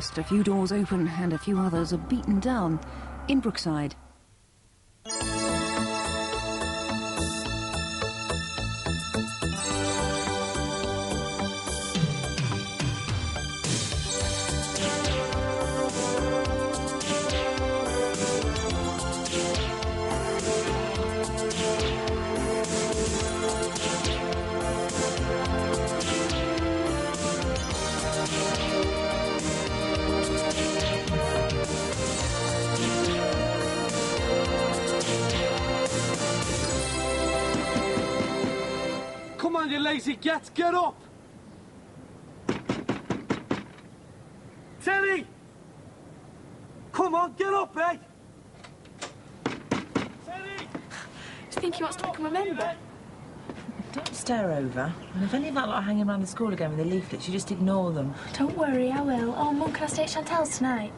burst, a few doors open and a few others are beaten down in Brookside. Come on, you lazy gats, get up! Terry! Come on, get up, eh? Terry! Do you think he wants to become a member? Don't stare over. And if any of that lot are hanging around the school again with the leaflets, you just ignore them. Don't worry, I will. Oh, Mum, can I stay at Chantel's tonight?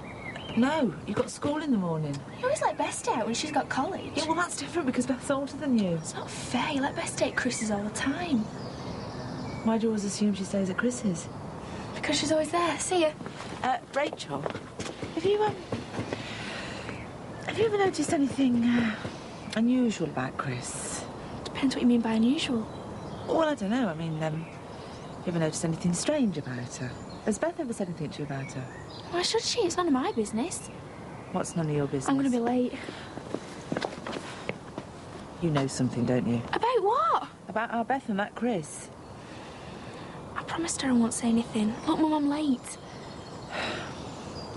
No, you've got school in the morning. You always let Beth stay out when she's got college. Yeah, well, that's different because Beth's older than you. It's not fair. You let Beth stay at Chris's all the time. Why do you always assume she stays at Chris's? Because she's always there. See ya. Rachel, have you ever noticed anything unusual about Chris? Depends what you mean by unusual. Well, I don't know. I mean, you ever noticed anything strange about her? Has Beth ever said anything to you about her? Why should she? It's none of my business. What's none of your business? I'm going to be late. You know something, don't you? About what? About our Beth and that Chris. I promised her I won't say anything. Look, Mum, I'm late.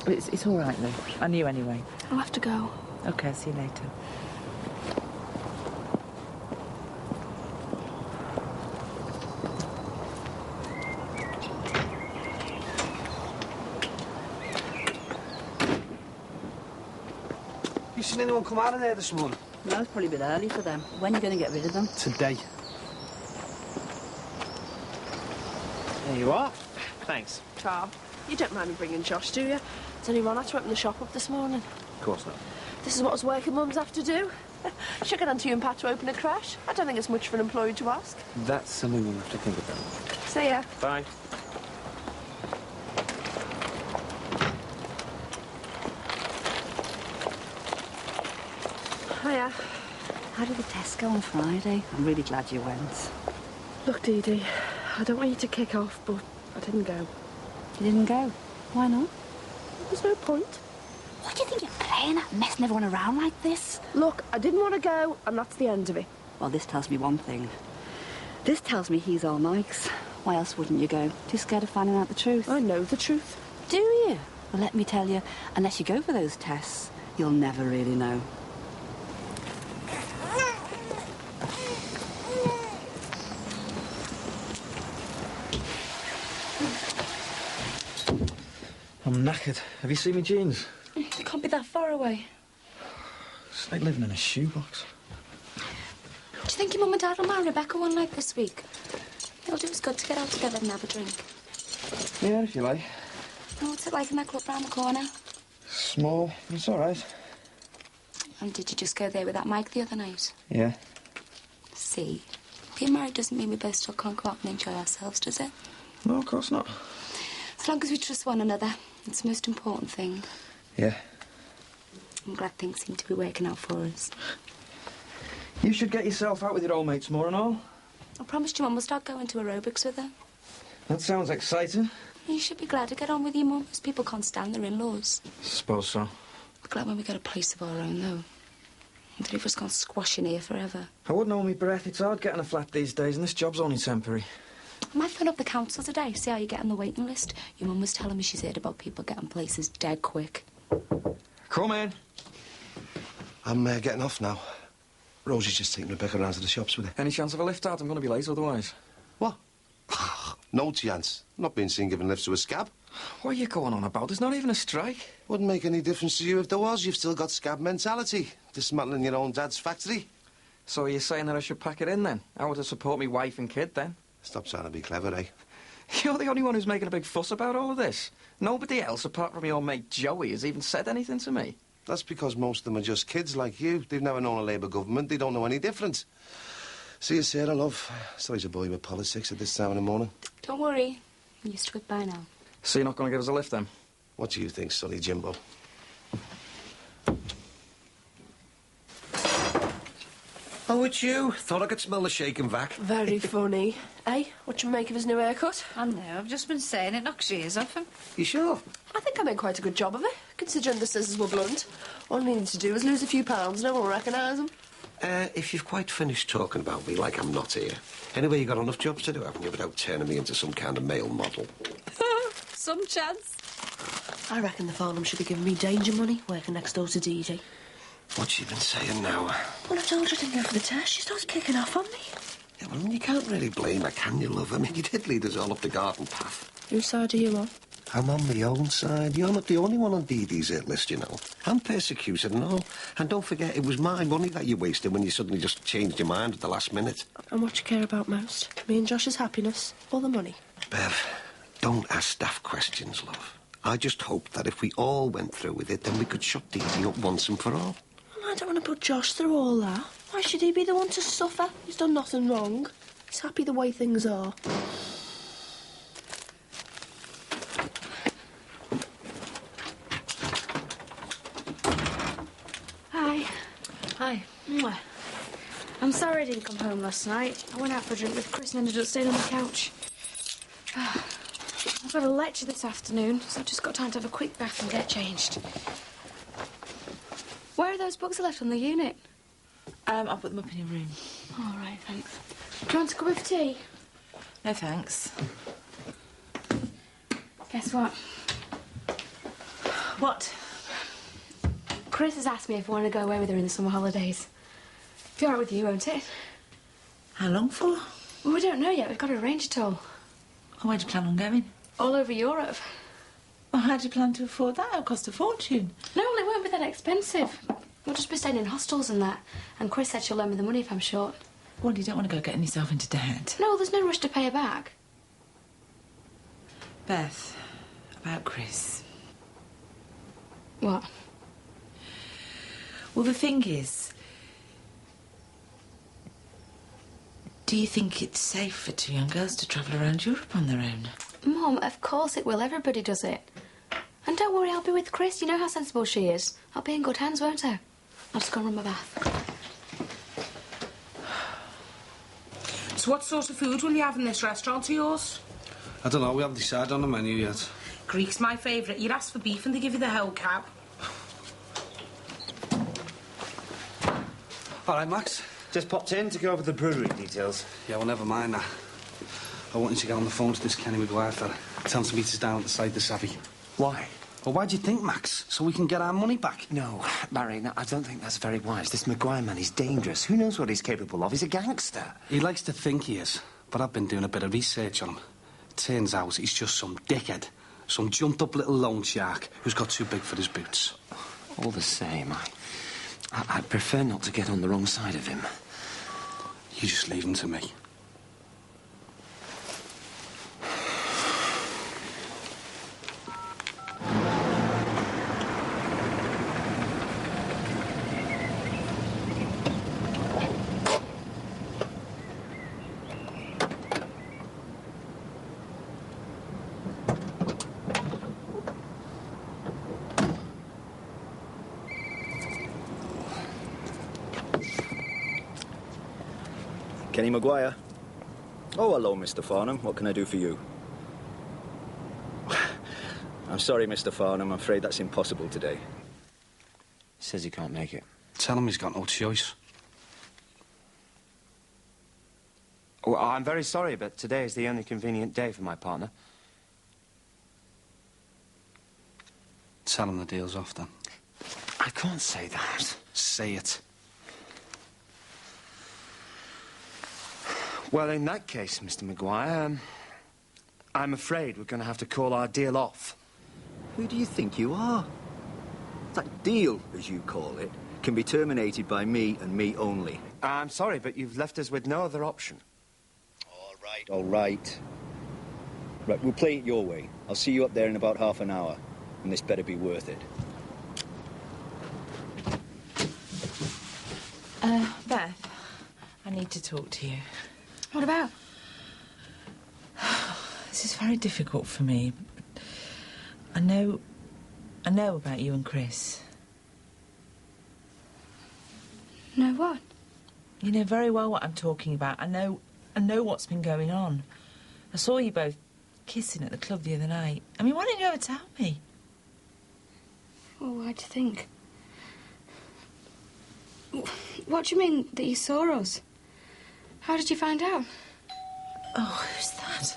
It's all right, Lou. I knew anyway. I'll have to go. OK, I'll see you later. You seen anyone come out of there this morning? No, it's probably a bit early for them. When are you going to get rid of them? Today. There you are. Thanks. Carl, you don't mind me bringing Josh, do you? It's only Ron had to open the shop up this morning. Of course not. This is what us working mums have to do. Should get on to you and Pat to open a crash. I don't think it's much for an employee to ask. That's something we'll have to think about. See ya. Bye. Hiya. How did the test go on Friday? I'm really glad you went. Look, Dee Dee, I don't want you to kick off, but I didn't go. You didn't go? Why not? There's no point. What do you think you're playing at, messing everyone around like this? Look, I didn't want to go, and that's the end of it. Well, this tells me one thing. This tells me he's all Mike's. Why else wouldn't you go? Too scared of finding out the truth? I know the truth. Do you? Well, let me tell you, unless you go for those tests, you'll never really know. I'm knackered. Have you seen me jeans? It can't be that far away. It's like living in a shoebox. Do you think your mum and dad will marry Rebecca one night this week? It'll do us good to get out together and have a drink. Yeah, if you like. Oh, what's it like in that club round the corner? Small. It's all right. And did you just go there with that Mike the other night? Yeah. See? Being married doesn't mean we both still can't go out and enjoy ourselves, does it? No, of course not. As long as we trust one another, it's the most important thing. Yeah. I'm glad things seem to be working out for us. You should get yourself out with your old mates more and all. I promised your mum we'll start going to aerobics with her. That sounds exciting. You should be glad to get on with your mum, as people can't stand their in-laws. Suppose so. We're glad when we get a place of our own, though. And that if us can't squash in here forever. I wouldn't hold me breath. It's hard getting a flat these days, and this job's only temporary. I might phone up the council today, see how you get on the waiting list. Your mum was telling me she's heard about people getting places dead quick. Come in. I'm getting off now. Rosie's just taking Rebecca around to the shops with her. Any chance of a lift out? I'm going to be late otherwise. What? No chance. I'm not being seen giving lifts to a scab. What are you going on about? There's not even a strike. Wouldn't make any difference to you if there was. You've still got scab mentality. Dismantling your own dad's factory. So are you saying that I should pack it in then? How would I support me wife and kid then? Stop trying to be clever, eh? You're the only one who's making a big fuss about all of this. Nobody else, apart from your mate Joey, has even said anything to me. That's because most of them are just kids like you. They've never known a Labour government. They don't know any different. See you, Sarah, love. Sorry's a boy with politics at this time in the morning. Don't worry. I'm used to it by now. So you're not going to give us a lift then? What do you think, Sonny Jimbo? Oh, it's you. Thought I could smell the shaking vac. Very funny. Eh? What you make of his new haircut? I know, I've just been saying it knocks years off him. You sure? I think I made quite a good job of it, considering the scissors were blunt. All I needed to do was lose a few pounds. No one will recognise them. If you've quite finished talking about me like I'm not here. Anyway, you got enough jobs to do, haven't you, without turning me into some kind of male model? Some chance. I reckon the Farnham should be giving me danger money working next door to DJ. What's she been saying now? Well, I told her I didn't go for the test. She starts kicking off on me. Yeah, well, you can't really blame her, can you, love? I mean, you did lead us all up the garden path. Whose side are you on? I'm on my own side. You're not the only one on Dee Dee's hit list, you know. I'm persecuted and all. And don't forget, it was my money that you wasted when you suddenly just changed your mind at the last minute. And what you care about most? Me and Josh's happiness or the money? Bev, don't ask daft questions, love. I just hope that if we all went through with it, then we could shut Dee Dee up once and for all. Well, I don't want to put Josh through all that. Why should he be the one to suffer? He's done nothing wrong. He's happy the way things are. Hi. Hi. Mwah. I'm sorry I didn't come home last night. I went out for a drink with Chris and ended up staying on the couch. I've got a lecture this afternoon, so I've just got time to have a quick bath and get changed. Where are those books I left on the unit? I'll put them up in your room. All right, thanks. Do you want to go with tea? No, thanks. Guess what? What? Chris has asked me if I want to go away with her in the summer holidays. Be all right with you, won't it? How long for? Well, we don't know yet. We've got to arrange it all. Oh, where do you plan on going? All over Europe. Well, how do you plan to afford that? It'll cost a fortune. No, well, it won't be that expensive. We'll just be staying in hostels and that. And Chris said she'll lend me the money if I'm short. Well, you don't want to go getting yourself into debt. No, there's no rush to pay her back. Beth, about Chris. What? Well, the thing is, do you think it's safe for two young girls to travel around Europe on their own? Mum, of course it will. Everybody does it. And don't worry, I'll be with Chris. You know how sensible she is. I'll be in good hands, won't I? I'll just go and run my bath. So what sort of food will you have in this restaurant of yours? I don't know, we haven't decided on the menu yet. Greek's my favourite. You ask for beef and they give you the whole cow. All right, Max. Just popped in to go over the brewery details. Yeah, well, never mind that. I want you to get on the phone to this Kenny McGuire fella. Tell him to meet us down at the side of the Savvy. Why? Well, why do you think, Max? So we can get our money back? No, Barry, no, I don't think that's very wise. This McGuire man, he's dangerous. Who knows what he's capable of? He's a gangster. He likes to think he is, but I've been doing a bit of research on him. Turns out he's just some dickhead, some jumped-up little loan shark who's got too big for his boots. All the same, I'd prefer not to get on the wrong side of him. You just leave him to me. Kenny McGuire. Oh, hello, Mr. Farnham. What can I do for you? I'm sorry, Mr. Farnham. I'm afraid that's impossible today. He says he can't make it. Tell him he's got no choice. Oh, I'm very sorry, but today is the only convenient day for my partner. Tell him the deal's off, then. I can't say that. Say it. Well, in that case, Mr. McGuire, I'm afraid we're going to have to call our deal off. Who do you think you are? That deal, as you call it, can be terminated by me and me only. I'm sorry, but you've left us with no other option. All right. Right, we'll play it your way. I'll see you up there in about half an hour, and this better be worth it. Beth, I need to talk to you. What about? This is very difficult for me. I know I know about you and Chris. No, what? You know very well what I'm talking about. I know what's been going on. I saw you both kissing at the club the other night. I mean, why didn't you ever tell me? Well, why'd you think? What do you mean that you saw us? How did you find out? Oh, who's that?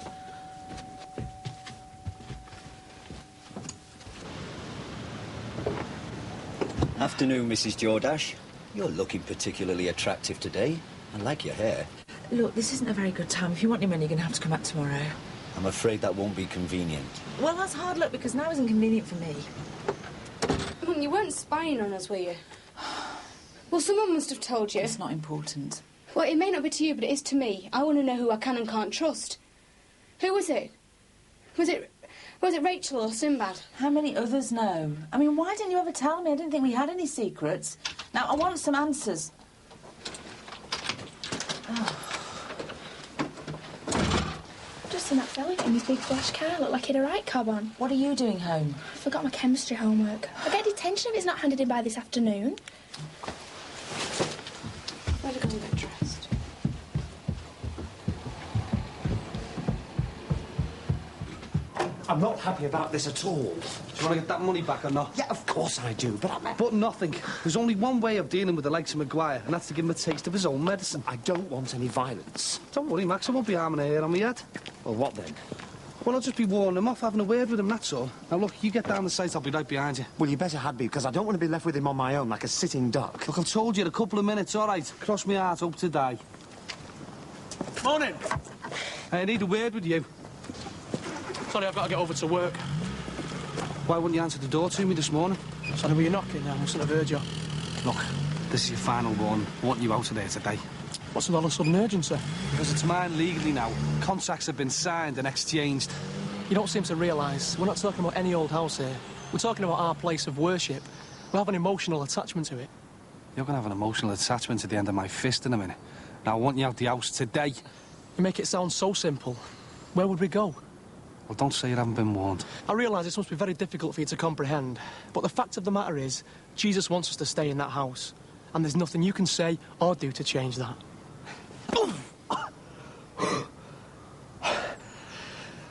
Afternoon, Mrs. Jordache. You're looking particularly attractive today. I like your hair. Look, this isn't a very good time. If you want your money, you're going to have to come back tomorrow. I'm afraid that won't be convenient. Well, that's hard luck, because now isn't convenient for me. You weren't spying on us, were you? Well, someone must have told you. It's not important. Well, it may not be to you, but it is to me. I want to know who I can and can't trust. Who was it? Was it Rachel or Sinbad? How many others know? I mean, why didn't you ever tell me? I didn't think we had any secrets. Now, I want some answers. Oh. Just seen that fella in his big flash car. Looked like he had a right cob on. What are you doing home? I forgot my chemistry homework. I'll get detention if it's not handed in by this afternoon. Better go and get dressed. I'm not happy about this at all. Do you want to get that money back or not? Yeah, of course I do, but But nothing. There's only one way of dealing with the likes of Maguire, and that's to give him a taste of his own medicine. I don't want any violence. Don't worry, Max, I won't be harming a hair on my head. Well, what then? Well, I'll just be warning him off, having a word with him, that's all. Now, look, you get down the site, I'll be right behind you. Well, you better had me, because I don't want to be left with him on my own like a sitting duck. Look, I told you in a couple of minutes, all right? Cross my heart, hope to die. Morning. I need a word with you. Sorry, I've got to get over to work. Why wouldn't you answer the door to me this morning? Sorry, were you knocking? I mustn't have heard you. Look, this is your final warning. I want you out of there today. What's with all the sudden urgency? Because it's mine legally now. Contracts have been signed and exchanged. You don't seem to realise we're not talking about any old house here. We're talking about our place of worship. We have an emotional attachment to it. You're going to have an emotional attachment to the end of my fist in a minute. Now, I want you out the house today. You make it sound so simple. Where would we go? Well, don't say you haven't been warned. I realise this must be very difficult for you to comprehend, but the fact of the matter is, Jesus wants us to stay in that house, and there's nothing you can say or do to change that.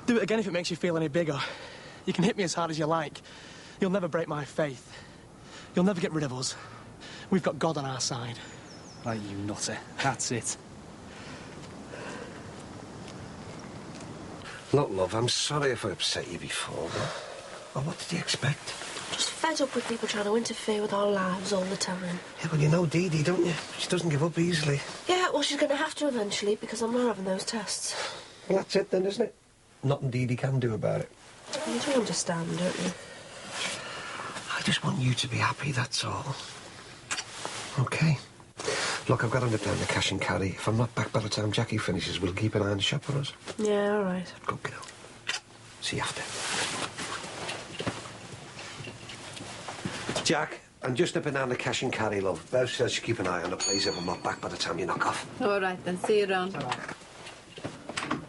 Do it again if it makes you feel any bigger. You can hit me as hard as you like. You'll never break my faith. You'll never get rid of us. We've got God on our side. Right, you nutter. That's it. Look, love, I'm sorry if I upset you before, but... Well, what did you expect? Just fed up with people trying to interfere with our lives all the time. Yeah, well, you know Dee Dee, don't you? She doesn't give up easily. Yeah, well, she's going to have to eventually, because I'm not having those tests. Well, that's it then, isn't it? Nothing Dee Dee can do about it. You do understand, don't you? I just want you to be happy, that's all. OK. Look, I've got to nip down the cash and carry. If I'm not back by the time Jackie finishes, we'll keep an eye on the shop for us. Yeah, all right. Good girl. See you after. Jack, I'm just nipping down the cash and carry, love. Bev says you keep an eye on the place if I'm not back by the time you knock off. All right, then. See you around.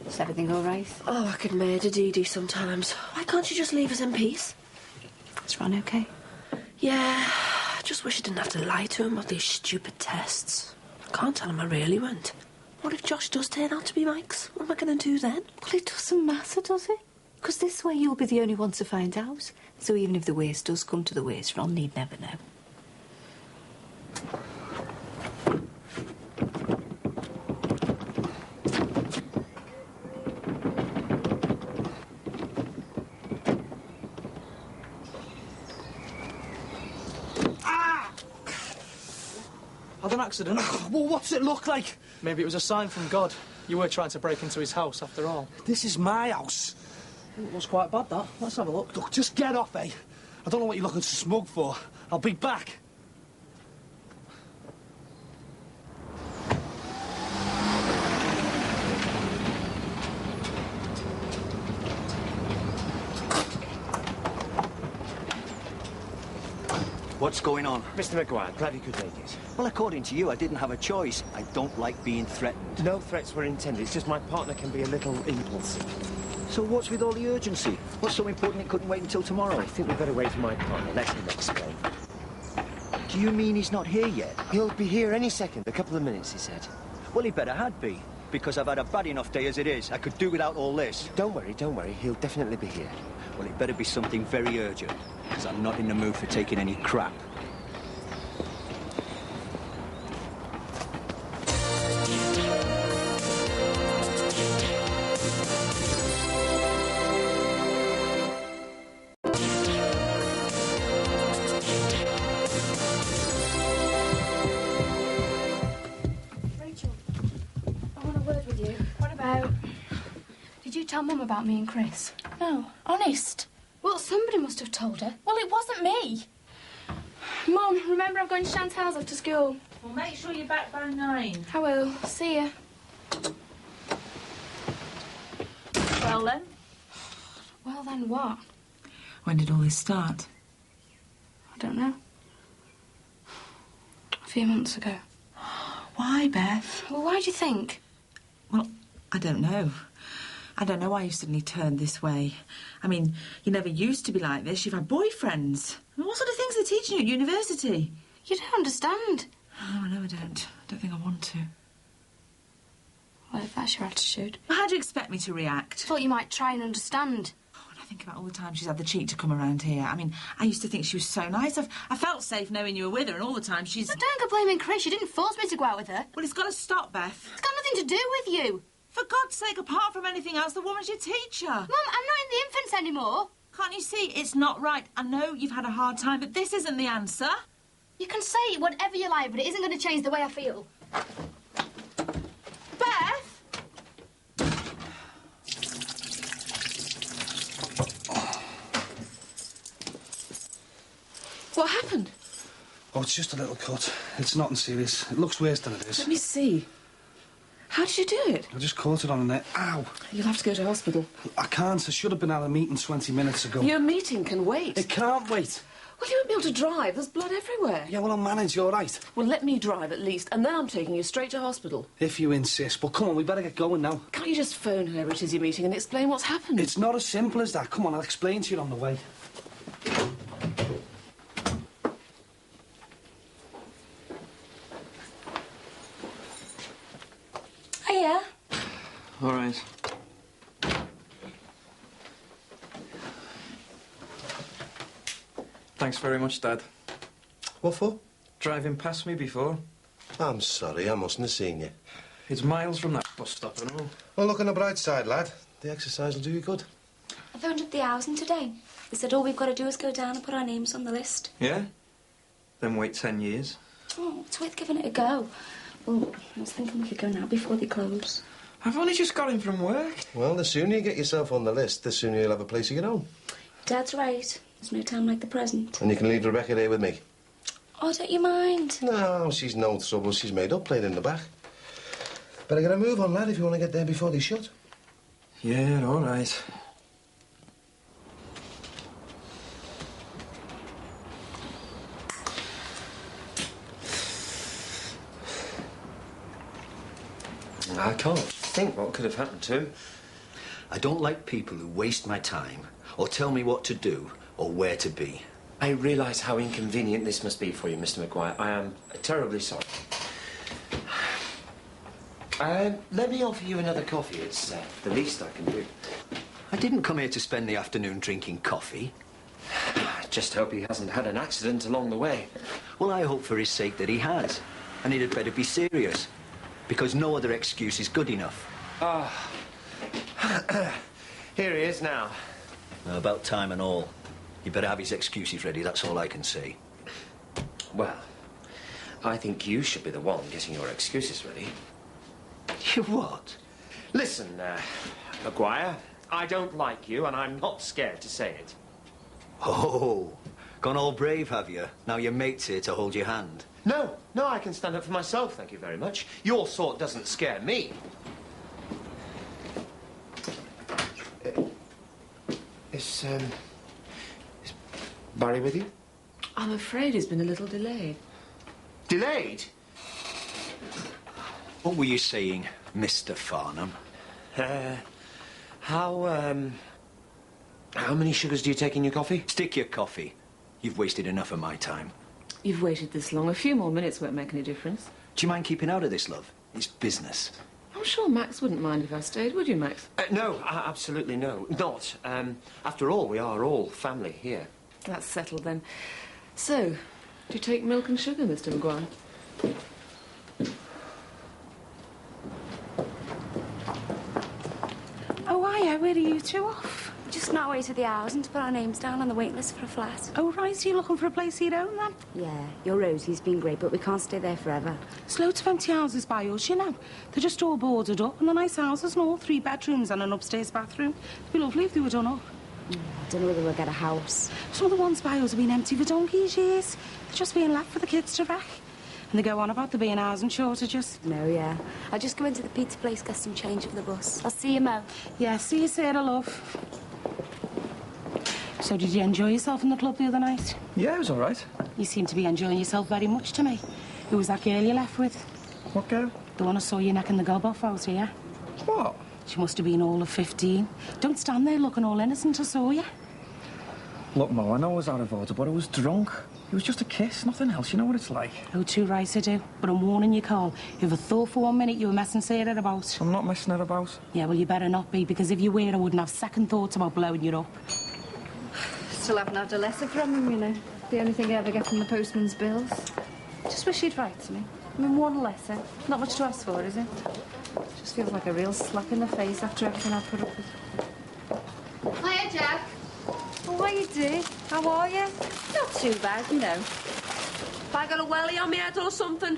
Is everything all right? Oh, I could murder Dee Dee sometimes. Why can't you just leave us in peace? Is Ron okay? Yeah, I just wish I didn't have to lie to him about these stupid tests. I can't tell him I really went. What if Josh does turn out to be Mike's? What am I going to do then? Well, it doesn't matter, does it? Because this way you'll be the only one to find out. So even if the worst does come to the worst, Ron need never know. Had an accident? Well, what's it look like? Maybe it was a sign from God. You were trying to break into his house, after all. This is my house. It was quite bad, that. Let's have a look. Look, just get off, eh? I don't know what you're looking to smug for. I'll be back. What's going on? Mr. Maguire, glad you could make it. Well, according to you, I didn't have a choice. I don't like being threatened. No threats were intended. It's just my partner can be a little impulsive. So what's with all the urgency? What's so important it couldn't wait until tomorrow? I think we've got to wait for my partner. Let him explain. Do you mean he's not here yet? He'll be here any second. A couple of minutes, he said. Well, he better had be, because I've had a bad enough day as it is. I could do without all this. Don't worry, don't worry. He'll definitely be here. Well, it better be something very urgent, because I'm not in the mood for taking any crap. Tell Mum about me and Chris? No, honest. Well, somebody must have told her. Well, it wasn't me. Mum, remember I'm going to Chantal's after school. Well, make sure you're back by 9. I will. See ya. Well, then? Well, then what? When did all this start? I don't know. A few months ago. Why, Beth? Well, why do you think? Well, I don't know. I don't know why you suddenly turned this way. I mean, you never used to be like this. You've had boyfriends. I mean, what sort of things are they teaching you at university? You don't understand. Oh, no, I don't. I don't think I want to. Well, if that's your attitude. Well, how do you expect me to react? I thought you might try and understand. Oh, and I think about all the time she's had the cheek to come around here. I mean, I used to think she was so nice. I felt safe knowing you were with her, and all the time she's... But don't go blaming Chris. You didn't force me to go out with her. Well, it's got to stop, Beth. It's got nothing to do with you. For God's sake, apart from anything else, the woman's your teacher. Mum, I'm not in the infants anymore. Can't you see? It's not right. I know you've had a hard time, but this isn't the answer. You can say whatever you like, but it isn't going to change the way I feel. Beth! What happened? Oh, it's just a little cut. It's nothing serious. It looks worse than it is. Let me see. How did you do it? I just caught it on the net. Ow! You'll have to go to hospital. I can't. I should have been at a meeting 20 minutes ago. Your meeting can wait. It can't wait. Well, you won't be able to drive. There's blood everywhere. Yeah, well, I'll manage, all right. Well, let me drive at least, and then I'm taking you straight to hospital. If you insist. But come on, we better get going now. Can't you just phone whoever it is you're meeting and explain what's happened? It's not as simple as that. Come on, I'll explain to you on the way. Hiya. All right. Thanks very much, Dad. What for? Driving past me before. I'm sorry, I mustn't have seen you. It's miles from that bus stop and all. Well, look on the bright side, lad. The exercise will do you good. I phoned up the housing today. They said all we've got to do is go down and put our names on the list. Yeah? Then wait 10 years. Oh, it's worth giving it a go. Well, I was thinking we could go now before they close. I've only just got in from work. Well, the sooner you get yourself on the list, the sooner you'll have a place of your own. Dad's right. There's no time like the present. And you can leave Rebecca there with me. Oh, don't you mind? No, she's no trouble. She's made up playing in the back. Better get a move on, lad, if you want to get there before they shut. Yeah, all right. I can't think what could have happened to him. I don't like people who waste my time or tell me what to do or where to be. I realise how inconvenient this must be for you, Mr. Maguire. I am terribly sorry. Let me offer you another coffee. It's the least I can do. I didn't come here to spend the afternoon drinking coffee. I just hope he hasn't had an accident along the way. Well, I hope for his sake that he has. And he'd better be serious. Because no other excuse is good enough. Ah. Here he is now. Well, about time and all. You better have his excuses ready, that's all I can say. Well, I think you should be the one getting your excuses ready. You what? Listen, Maguire, I don't like you, and I'm not scared to say it. Oh, gone all brave, have you? Now your mate's here to hold your hand. No, I can stand up for myself, thank you very much. Your sort doesn't scare me. Is Barry with you? I'm afraid he's been a little delayed. Delayed? What were you saying, Mr. Farnham? How How many sugars do you take in your coffee? Stick your coffee. You've wasted enough of my time. You've waited this long. A few more minutes won't make any difference. Do you mind keeping out of this, love? It's business. I'm sure Max wouldn't mind if I stayed, would you, Max? No, absolutely no. Not. After all, we are all family here. That's settled then. So, do you take milk and sugar, Mr. Maguire? Oh, hiya, where are you two off? Just on our way to the housing to put our names down on the wait list for a flat. Oh, right, so you're looking for a place of your own, then? Yeah, your Rosie's been great, but we can't stay there forever. There's loads of empty houses by us, you know. They're just all boarded up, and they're nice houses and all, 3 bedrooms and an upstairs bathroom. It'd be lovely if they were done up. I don't know whether we'll get a house. Some of the ones by us have been empty for donkey's years. They're just being left for the kids to wreck. And they go on about there being housing shortages. No, yeah. I'll just go into the pizza place, get some change for the bus. I'll see you, Mo. Yeah, see you, Sarah, love. So did you enjoy yourself in the club the other night? Yeah, it was all right. You seem to be enjoying yourself very much to me. Who was that girl you left with? What girl? The one I saw you necking the gob off out here. What? She must have been all of 15. Don't stand there looking all innocent, I saw you. Look, Mo, I know I was out of order, but I was drunk. It was just a kiss, nothing else. You know what it's like. Oh, too right I do. But I'm warning you, Carl. You ever thought for 1 minute you were messing Sarah about? I'm not messing her about. Yeah, well, you better not be, because if you were, I wouldn't have second thoughts about blowing you up. Still haven't had a letter from him, you know. The only thing I ever get from the postman's bills. Just wish he'd write to me. I mean, 1 letter. Not much to ask for, is it? Just feels like a real slap in the face after everything I've put up with. Hiya, Jack. Oh, how you doing? How are you? Not too bad, you know. Have I got a welly on my head or something?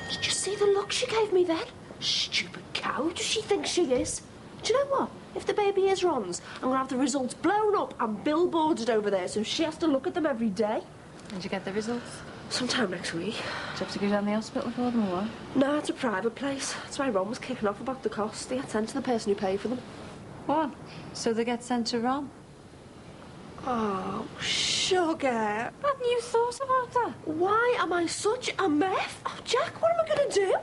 Did you see the look she gave me then? Stupid cow. Who does she think she is? Do you know what? If the baby is Ron's, I'm going to have the results blown up and billboarded over there so she has to look at them every day. Did you get the results? Sometime next week. Did you have to go down the hospital for them or what? No, it's a private place. That's why Ron was kicking off about the cost. They get sent to the person who paid for them. What? So they get sent to Ron? Oh, sugar. Hadn't you thought about that? Why am I such a mess? Oh, Jack, what am I going to do?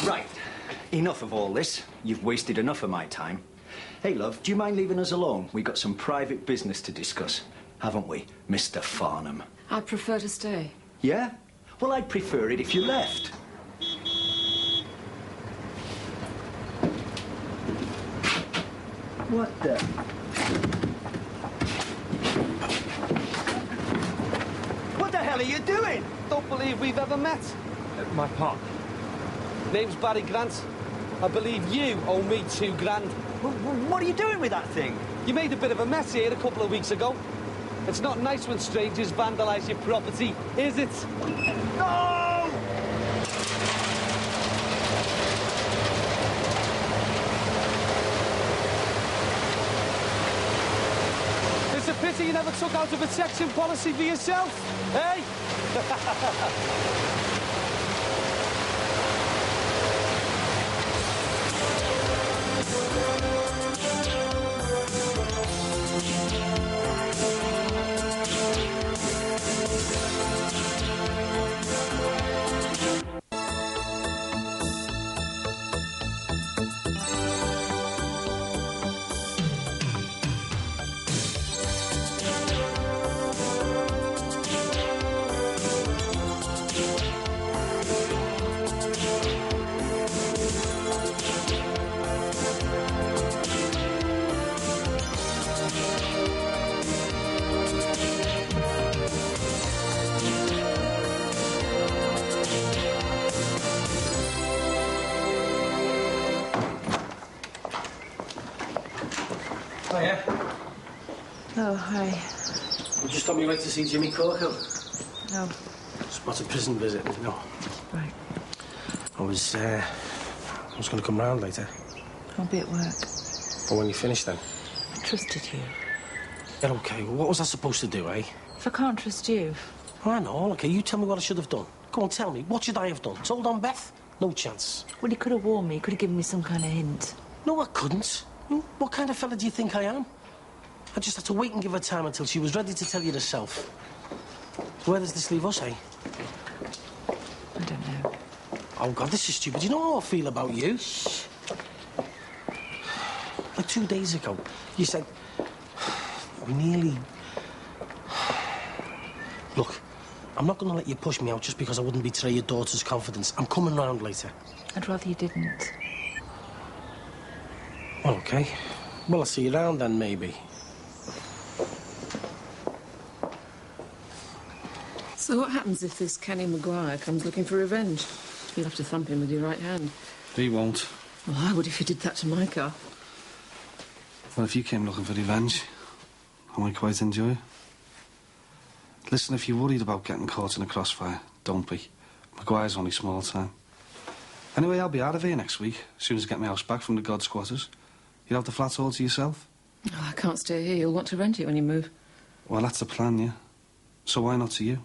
Right. Enough of all this. You've wasted enough of my time. Hey, love, do you mind leaving us alone? We've got some private business to discuss, haven't we, Mr. Farnham? I'd prefer to stay. Yeah? Well, I'd prefer it if you left. What the... What the hell are you doing? Don't believe we've ever met. My partner. Name's Barry Grant. I believe you owe me £2 grand. What are you doing with that thing? You made a bit of a mess here a couple of weeks ago. It's not nice when strangers vandalise your property, is it? No! It's a pity you never took out a protection policy for yourself, eh? Oh, yeah? Oh, hi. You just on your way to see Jimmy Corkill? No. Spot a prison visit, no. Right. I was going to come round later. I'll be at work. But when you finish, then? I trusted you. Yeah, OK, well, what was I supposed to do, eh? If I can't trust you... Oh, I know, OK, you tell me what I should have done. Go on, tell me. What should I have done? Told on Beth? No chance. Well, you could have warned me. You could have given me some kind of hint. No, I couldn't. What kind of fella do you think I am? I just had to wait and give her time until she was ready to tell you herself. Where does this leave us, eh? I don't know. I Oh, God, this is stupid. You know how I feel about you? Shh. Like 2 days ago, you said... We nearly... Look, I'm not going to let you push me out just because I wouldn't betray your daughter's confidence. I'm coming round later. I'd rather you didn't. OK. Well, I'll see you around then, maybe. So what happens if this Kenny Maguire comes looking for revenge? You'll have to thump him with your right hand. He won't. Well, I would if you did that to my car. Well, if you came looking for revenge, I might quite enjoy it. Listen, if you're worried about getting caught in a crossfire, don't be. Maguire's only small time. Anyway, I'll be out of here next week, as soon as I get my house back from the God Squatters. You'll have the flat all to yourself? Oh, I can't stay here. You'll want to rent it when you move. Well, that's the plan, yeah. So why not to you?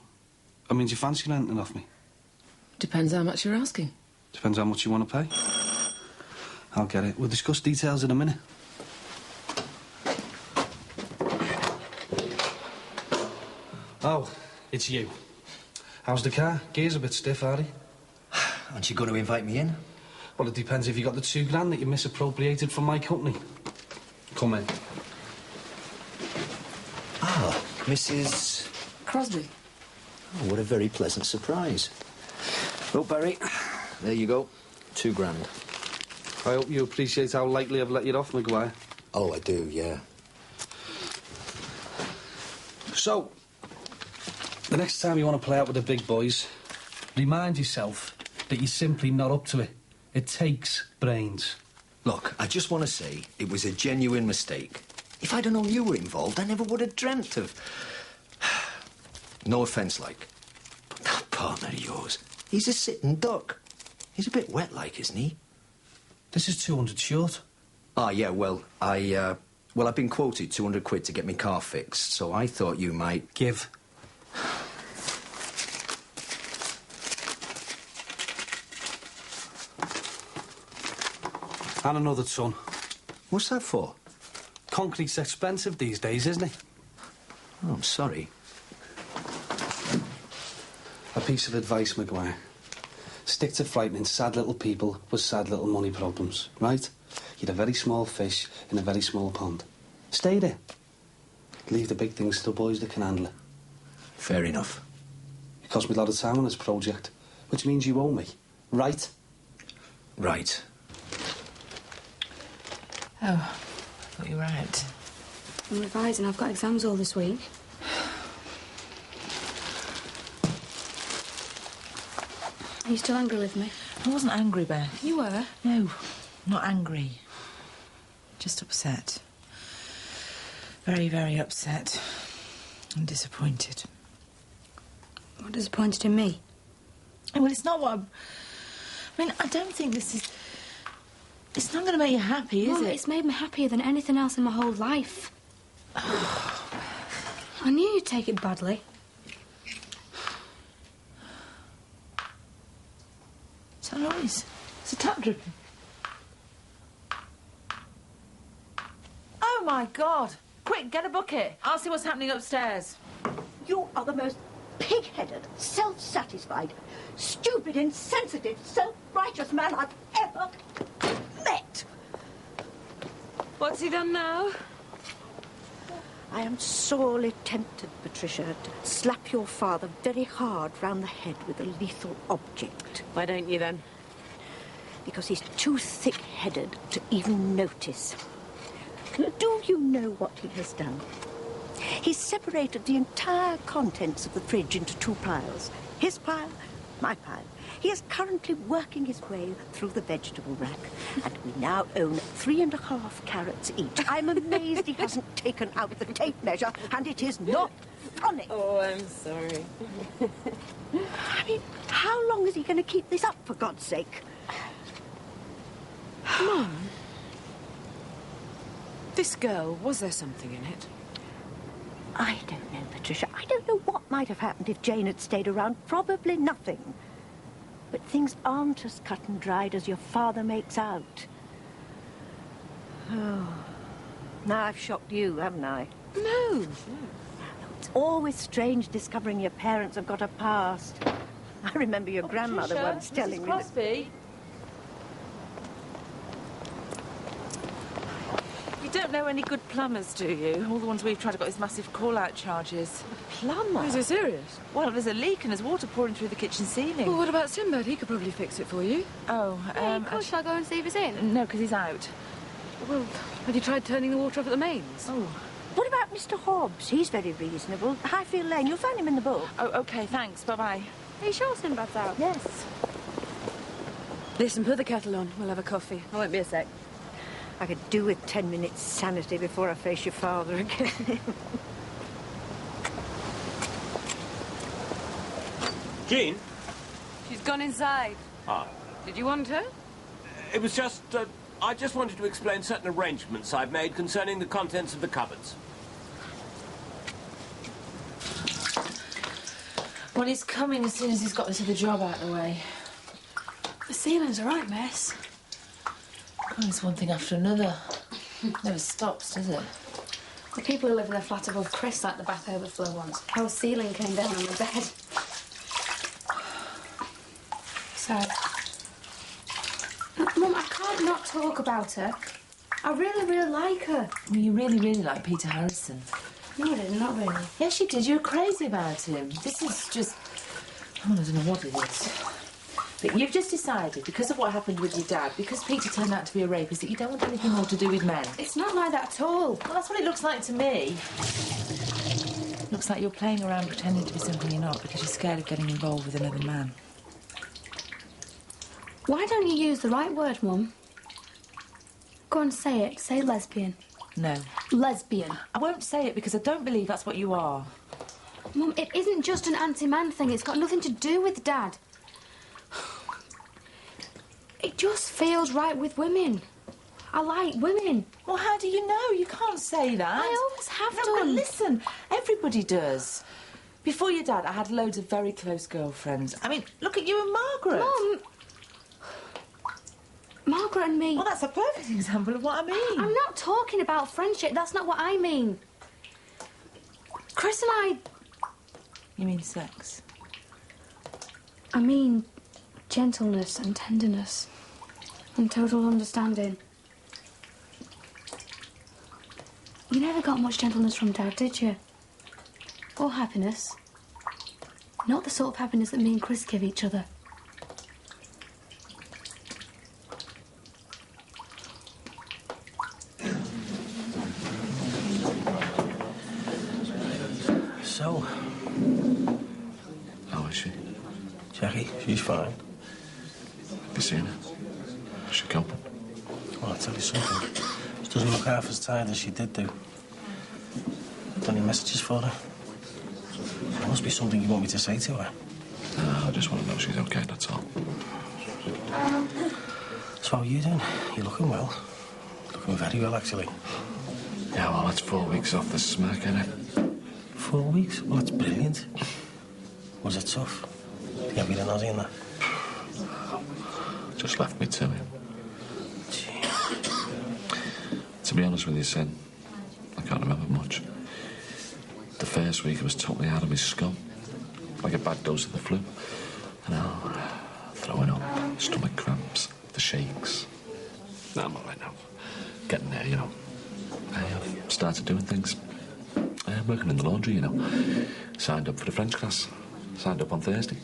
I mean, do you fancy renting off me? Depends how much you're asking. Depends how much you want to pay. I'll get it. We'll discuss details in a minute. Oh, it's you. How's the car? Gear's a bit stiff, are they? Aren't you going to invite me in? Well, it depends if you got the £2,000 that you misappropriated from my company. Come in. Ah, Mrs... Crosby. Oh, what a very pleasant surprise. Well, Barry, there you go. £2,000. I hope you appreciate how lightly I've let you off, Maguire. Oh, I do, yeah. So, the next time you want to play out with the big boys, remind yourself that you're simply not up to it. It takes brains. Look, I just want to say it was a genuine mistake. If I'd have known you were involved, I never would have dreamt of... No offence, like. But that partner of yours, he's a sitting duck. He's a bit wet, like, isn't he? This is 200 short. Ah, yeah, well, I've been quoted 200 quid to get my car fixed, so I thought you might... Give. And another ton. What's that for? Concrete's expensive these days, isn't it? Oh, I'm sorry. A piece of advice, Maguire. Stick to frightening sad little people with sad little money problems, right? You're a very small fish in a very small pond. Stay there. Leave the big things to the boys that can handle it. Fair enough. It cost me a lot of time on this project, which means you owe me, right? Right. Oh, I thought you were out. I'm revising. I've got exams all this week. Are you still angry with me? I wasn't angry, Beth. You were? No, not angry. Just upset. Very, very upset. I'm disappointed. What disappointed in me? Well, it's not what I mean, I don't think this is... It's not going to make you happy, is Mum, it? It's made me happier than anything else in my whole life. I knew you'd take it badly. What's that noise? It's a tap dripping. Oh, my God. Quick, get a bucket. I'll see what's happening upstairs. You are the most pig-headed, self-satisfied, stupid, insensitive, self-righteous man I've ever met. What's he done now? I am sorely tempted, Patricia, to slap your father very hard round the head with a lethal object. Why don't you, then? Because he's too thick-headed to even notice. Do you know what he has done? He's separated the entire contents of the fridge into two piles. His pile, my pile. He is currently working his way through the vegetable rack, and we now own 3.5 carrots each. I'm amazed he hasn't taken out the tape measure, and it is not funny. Oh, I'm sorry. I mean, how long is he going to keep this up, for God's sake? Mum, this girl, was there something in it? I don't know, Patricia. I don't know what might have happened if Jane had stayed around. Probably nothing. But things aren't as cut and dried as your father makes out. Oh. Now I've shocked you, haven't I? No. It's always strange discovering your parents have got a past. I remember your grandmother Patricia, once telling Mrs. me that... Crosby. You don't know any good plumbers, do you? All the ones we've tried have got these massive call-out charges. Plumber? Is it serious? Well, there's a leak and there's water pouring through the kitchen ceiling. Well, what about Sinbad? He could probably fix it for you. Oh, Yeah, of course. Shall I go and see if he's in? No, because he's out. Well, have you tried turning the water off at the mains? Oh. What about Mr. Hobbs? He's very reasonable. Highfield Lane, you'll find him in the book. Oh, OK, thanks. Bye-bye. Are you sure Sinbad's out? Yes. Listen, put the kettle on. We'll have a coffee. I won't be a sec. I could do with 10 minutes sanity before I face your father again. Jean? She's gone inside. Ah. Did you want her? It was just, I just wanted to explain certain arrangements I've made concerning the contents of the cupboards. Well, he's coming as soon as he's got this other job out of the way. The ceiling's a right mess. Oh, it's one thing after another. Never stops, does it? The people who live in the flat above Chris like the bath overflow once. Our ceiling came down on the bed. Sorry. Mum, I can't not talk about her. I really, really like her. Well, you really, really like Peter Harrison. No, I didn't, not really. Yes, you did. You were crazy about him. This is just... Oh, I don't know what it is. But you've just decided, because of what happened with your dad, because Peter turned out to be a rapist, that you don't want anything more to do with men. It's not like that at all. Well, that's what it looks like to me. Looks like you're playing around pretending to be something you're not because you're scared of getting involved with another man. Why don't you use the right word, Mum? Go on, say it. Say lesbian. No. Lesbian. I won't say it because I don't believe that's what you are. Mum, it isn't just an anti-man thing. It's got nothing to do with Dad. It just feels right with women. I like women. Well, how do you know? You can't say that. I always have No, but done. listen, everybody does. Before your dad, I had loads of very close girlfriends. I mean, look at you and Margaret. Mum, Margaret and me... Well, that's a perfect example of what I mean. I'm not talking about friendship. That's not what I mean. Chris and I... You mean sex? I mean gentleness and tenderness and total understanding. You never got much gentleness from Dad, did you? Or happiness. Not the sort of happiness that me and Chris give each other. So, How is she? Jackie, she's fine. Have you seen her? Is she coping? Well, I'll tell you something. She doesn't look half as tired as she did do. Got any messages for her? There must be something you want me to say to her. No, I just want to know she's okay, that's all. So how are you doing? You're looking well. Looking very well, actually. Yeah, well, that's 4 weeks off the smack, innit? 4 weeks? Well, that's brilliant. Was it tough? Did you get me the Aussie in that? Just left me to him. To be honest with you, Sin, I can't remember much. The first week I was totally out of my skull. Like a bad dose of the flu. And now, throwing up, stomach cramps, the shakes. No, I'm all right now. Getting there, you know. I started doing things. Working in the laundry, you know. Signed up for the French class. Signed up on Thursday.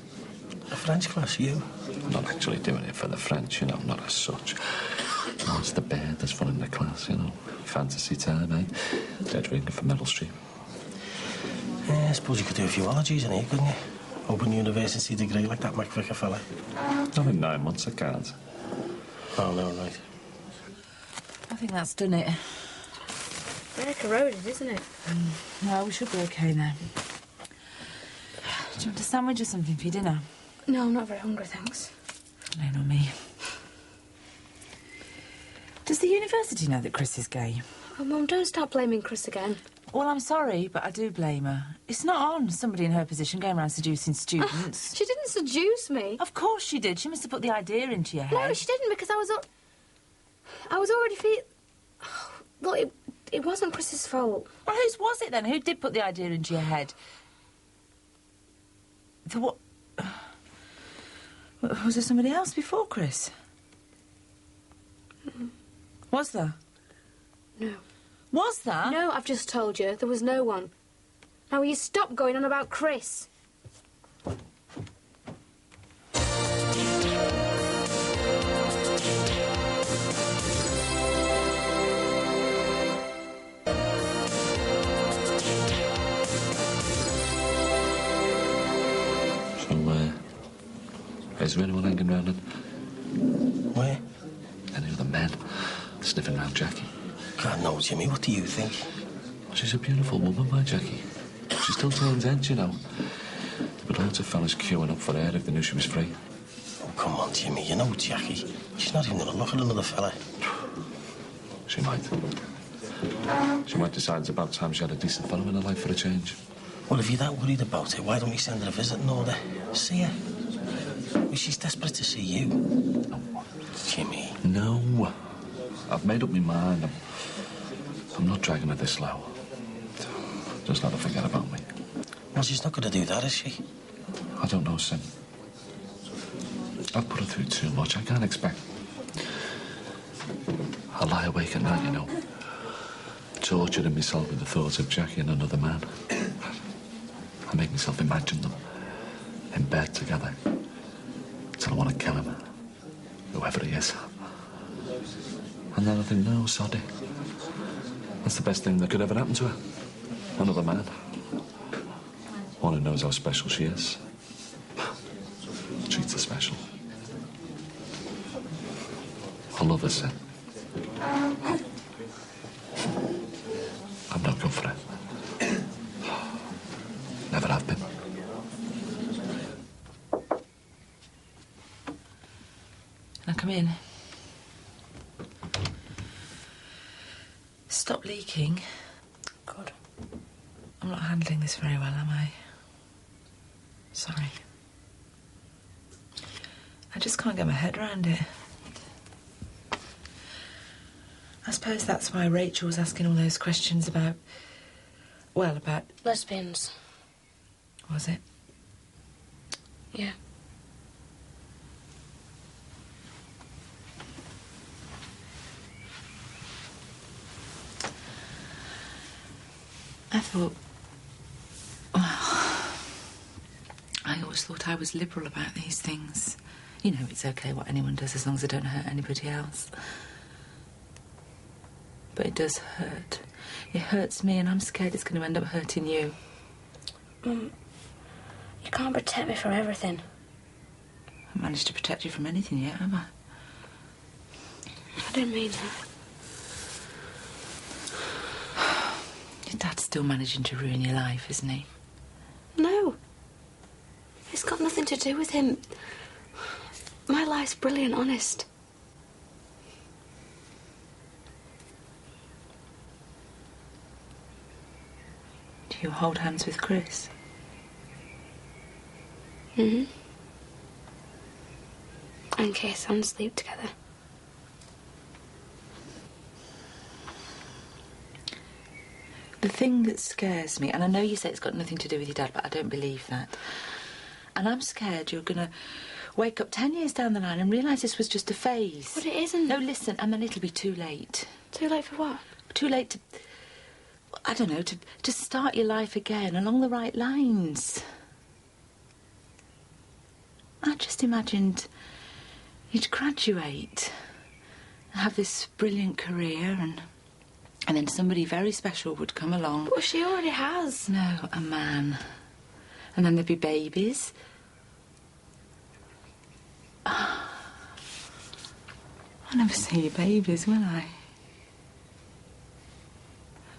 A French class, you? I'm not actually doing it for the French, you know, not as such. No, it's the bear that's running the class, you know. Fantasy time, eh? They're drinking for Metal Street. Yeah, I suppose you could do a few ologies in here, couldn't you? Open university degree like that McVicker fella. Not in 9 months, I can't. Oh, no, right. I think that's done it. Very corroded, isn't it? No, we should be okay now. Do you want a sandwich or something for your dinner? No, I'm not very hungry, thanks. No, not me. Does the university know that Chris is gay? Oh, Mum, don't start blaming Chris again. Well, I'm sorry, but I do blame her. It's not on somebody in her position going around seducing students. She didn't seduce me. Of course she did. She must have put the idea into your head. No, she didn't, because I was already Well, it wasn't Chris's fault. Well, whose was it then? Who did put the idea into your head? The what? Was there somebody else before Chris? Was there? No. Was there? No, I've just told you. There was no one. Now, will you stop going on about Chris? Is there anyone hanging around it? Where? Any other men sniffing round Jackie? God knows, Jimmy. What do you think? She's a beautiful woman, my Jackie. She still turns heads, you know. But loads of fellas queuing up for her if they knew she was free. Oh, come on, Jimmy. You know Jackie. She's not even going to look at another fella. She might. She might decide it's about time she had a decent fellow in her life for a change. Well, if you're that worried about it, why don't we send her a visiting order? See her. Well, she's desperate to see you. No. Jimmy. No. I've made up my mind. I'm not dragging her this low. Just let her forget about me. Well, she's not going to do that, is she? I don't know, Sim. I've put her through too much. I can't expect... I lie awake at night, you know. Torturing myself with the thoughts of Jackie and another man. I make myself imagine them in bed together. Till I want to kill him. Whoever he is. And then I think, no, soddy. That's the best thing that could ever happen to her. Another man. One who knows how special she is. Treats her special. I love her, Sid. I'm not good for it. Never have been. Can I come in? Stop leaking. Good. I'm not handling this very well, am I? Sorry. I just can't get my head around it. I suppose that's why Rachel was asking all those questions about... Well, about... Lesbians. Was it? Yeah. I thought... Well, I always thought I was liberal about these things. You know, it's okay what anyone does as long as they don't hurt anybody else. But it does hurt. It hurts me and I'm scared it's going to end up hurting you. Mum, you can't protect me from everything. I haven't managed to protect you from anything yet, have I? I didn't mean that. Your dad's still managing to ruin your life, isn't he? No. It's got nothing to do with him. My life's brilliant, honest. Do you hold hands with Chris? Mm-hmm. And kiss and sleep together. The thing that scares me, and I know you say it's got nothing to do with your dad, but I don't believe that. And I'm scared you're going to wake up 10 years down the line and realise this was just a phase. But it isn't. No, listen, and then it'll be too late. Too late for what? Too late to... I don't know, to start your life again along the right lines. I just imagined you'd graduate, have this brilliant career, and then somebody very special would come along. Well, she already has. No, a man. And then there'd be babies. I'll never see your babies, will I?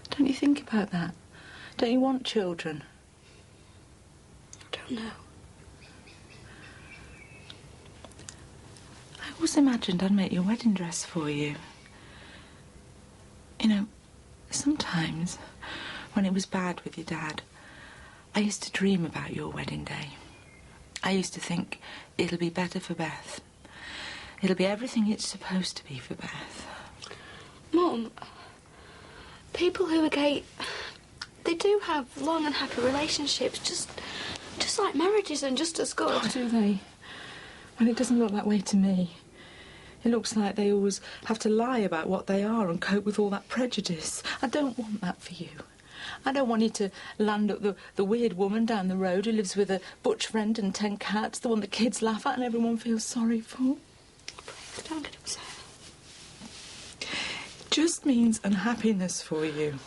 Don't you think about that? Don't you want children? I don't know. I always imagined I'd make your wedding dress for you. You know, sometimes, when it was bad with your dad, I used to dream about your wedding day. I used to think, it'll be better for Beth. It'll be everything it's supposed to be for Beth. Mum, people who are gay, they do have long and happy relationships, just like marriages and just as good. Oh, do they? Well, it doesn't look that way to me. It looks like they always have to lie about what they are and cope with all that prejudice. I don't want that for you. I don't want you to land up the weird woman down the road who lives with a butch friend and 10 cats, the one the kids laugh at and everyone feels sorry for. Please don't get upset. It just means unhappiness for you.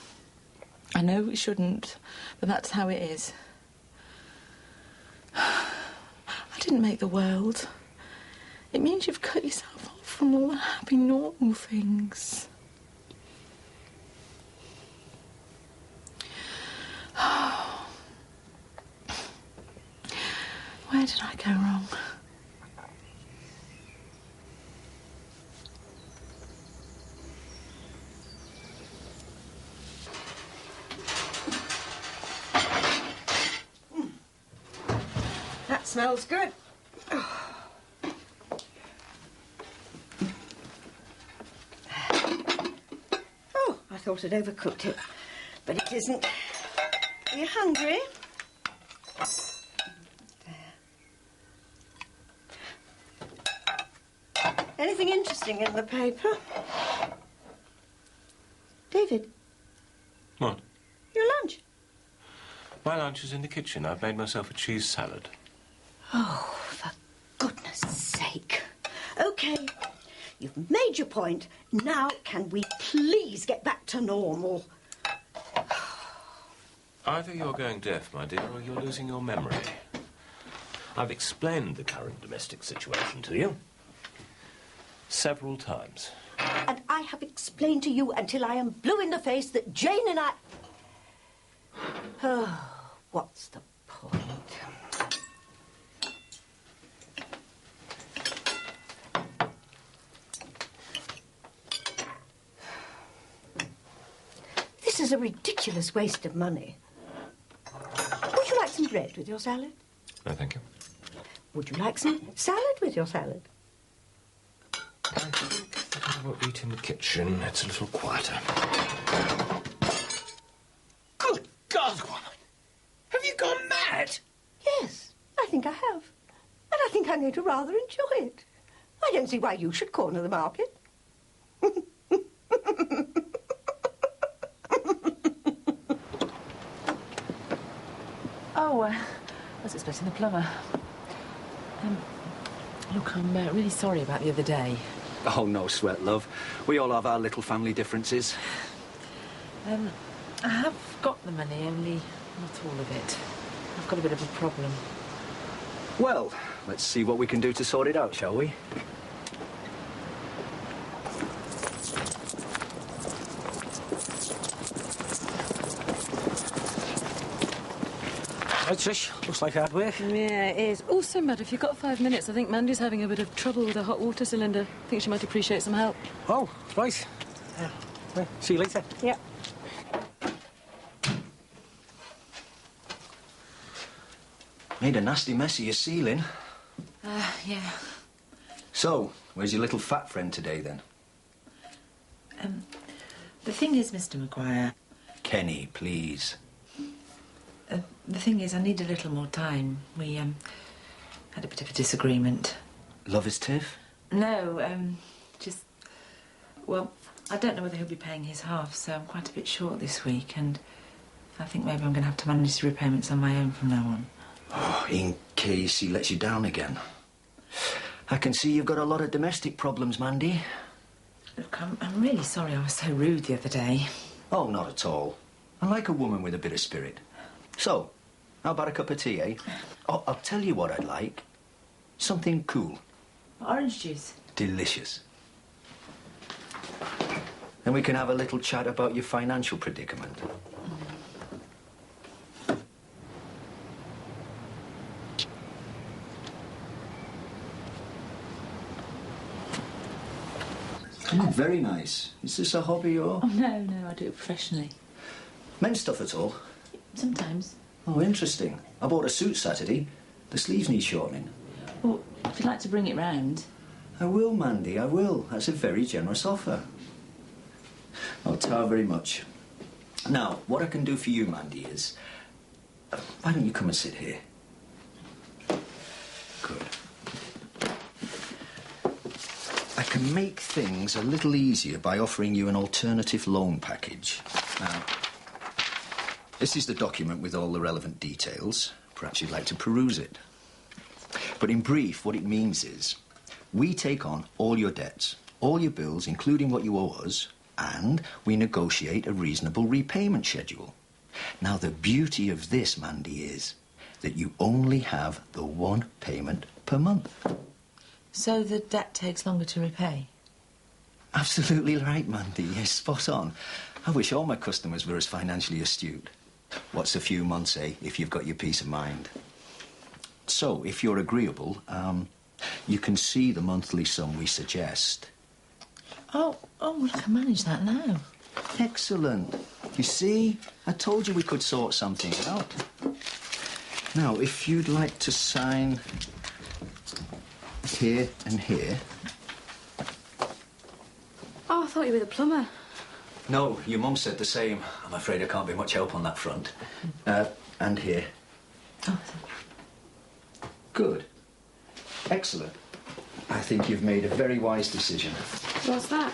I know it shouldn't, but that's how it is. I didn't make the world. It means you've cut yourself off from all the happy, normal things. Where did I go wrong? That smells good. Oh, I thought I'd overcooked it, but it isn't. Are you hungry? There. Anything interesting in the paper? David, What? your lunch. My lunch is in the kitchen. I've made myself a cheese salad. Oh, for goodness sake. OK, you've made your point. Now, can we please get back to normal? Either you're going deaf, my dear, or you're losing your memory. I've explained the current domestic situation to you several times. And I have explained to you until I am blue in the face that Jane and I... Oh, what's the point? This is a ridiculous waste of money. Would you like some bread with your salad? No, thank you. Would you like some salad with your salad? I think that I will eat in the kitchen. It's a little quieter. Good God, woman! Have you gone mad? Yes, I think I have. And I think I need to rather enjoy it. I don't see why you should corner the market. Oh, I was expecting the plumber. Look, I'm really sorry about the other day. Oh, no sweat, love. We all have our little family differences. I have got the money, only not all of it. I've got a bit of a problem. Well, let's see what we can do to sort it out, shall we? Right, Trish. Looks like hard work. Yeah, it is. Also, Matt, if you've got 5 minutes, I think Mandy's having a bit of trouble with her hot water cylinder. I think she might appreciate some help. Oh, right. Well, see you later. Yeah. Made a nasty mess of your ceiling. Yeah. So, where's your little fat friend today, then? The thing is, Mr. Maguire... Kenny, please. The thing is, I need a little more time. We, had a bit of a disagreement. Lover's tiff? No, just... Well, I don't know whether he'll be paying his half, so I'm quite a bit short this week, and I think maybe I'm going to have to manage the repayments on my own from now on. Oh, in case he lets you down again. I can see you've got a lot of domestic problems, Mandy. Look, I'm really sorry I was so rude the other day. Oh, not at all. I like a woman with a bit of spirit. So, how about a cup of tea, eh? Oh, I'll tell you what I'd like. Something cool. Orange juice. Delicious. Then we can have a little chat about your financial predicament. Oh, very nice. Is this a hobby or...? Oh, no, I do it professionally. Men's stuff at all? Sometimes. Oh, interesting. I bought a suit Saturday. The sleeves need shortening. Well, if you'd like to bring it round... I will, Mandy, I will. That's a very generous offer. Oh, tar very much. Now, what I can do for you, Mandy, is... why don't you come and sit here? Good. can make things a little easier by offering you an alternative loan package. Now, this is the document with all the relevant details. Perhaps you'd like to peruse it. But in brief, what it means is we take on all your debts, all your bills, including what you owe us, and we negotiate a reasonable repayment schedule. Now, the beauty of this, Mandy, is that you only have the one payment per month. So the debt takes longer to repay? Absolutely right, Mandy. Yes, spot on. I wish all my customers were as financially astute. What's a few months, eh, if you've got your peace of mind? So, if you're agreeable, you can see the monthly sum we suggest. Oh, well, I can manage that now. Excellent. You see, I told you we could sort something out. Now, if you'd like to sign here and here. Oh, I thought you were the plumber. No, your mum said the same. I'm afraid I can't be much help on that front. And here. Oh. Good. Excellent. I think you've made a very wise decision. What's that?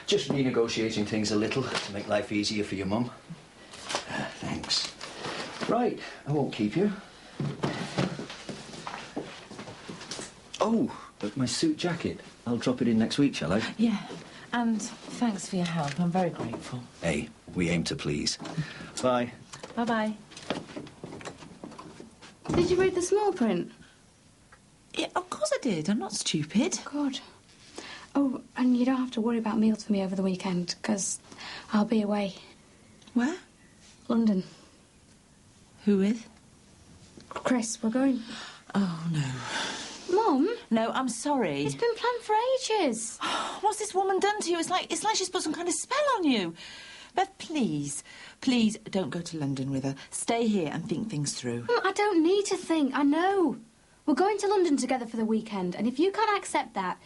Just renegotiating things a little to make life easier for your mum. Thanks. Right, I won't keep you. Oh, my suit jacket. I'll drop it in next week, shall I? Yeah, and thanks for your help. I'm very grateful. Hey, we aim to please. Bye. Bye-bye. Did you read the small print? Yeah, of course I did. I'm not stupid. Good. Oh, and you don't have to worry about meals for me over the weekend, because I'll be away. Where? London. Who with? Chris, we're going. Oh, no. Mum? No, I'm sorry. It's been planned for ages. What's this woman done to you? It's like she's put some kind of spell on you. Beth, please don't go to London with her. Stay here and think things through. I don't need to think. I know. We're going to London together for the weekend, and if you can't accept that,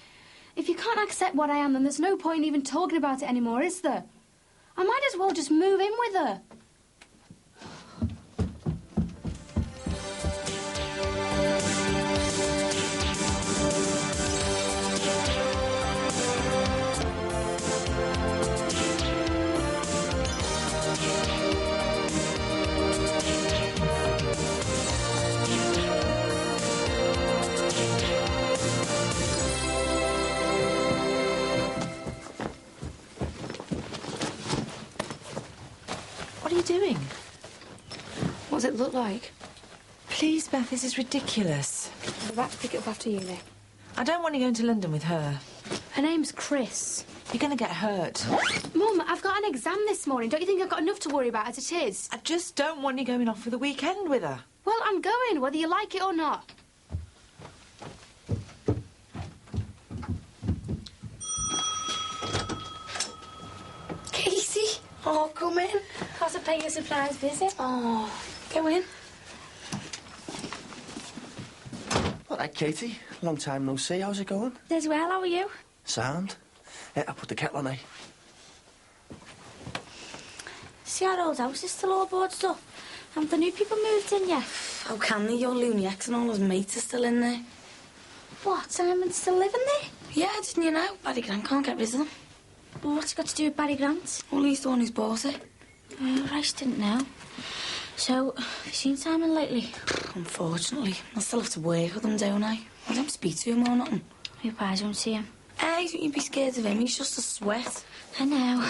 if you can't accept what I am, then there's no point even talking about it anymore, is there? I might as well just move in with her. What are you doing? What does it look like? Please, Beth, this is ridiculous. I'll back to pick it up after uni. I don't want you going to London with her. Her name's Chris. You're going to get hurt. Mum, I've got an exam this morning. Don't you think I've got enough to worry about as it is? I just don't want you going off for the weekend with her. Well, I'm going, whether you like it or not. Casey? Oh, come in. How's to pay you a surprise visit? Oh, go in. All right, Katie. Long time no see. How's it going? As well, how are you? Sound. Yeah, I put the kettle on, eh? See, our old house is still all boarded up. Haven't the new people moved in yet? How can they? Your loony ex and all his mates are still in there. What, Simon's still living there? Yeah, didn't you know? Barry Grant can't get rid of them. Well, what's it got to do with Barry Grant? Well, he's the one who's bought it. Oh, I didn't know. So, have you seen Simon lately? Unfortunately. I still have to work with him, don't I? I don't speak to him or nothing. Your pies won't see him. Hey, don't you be scared of him. He's just a sweat. I know.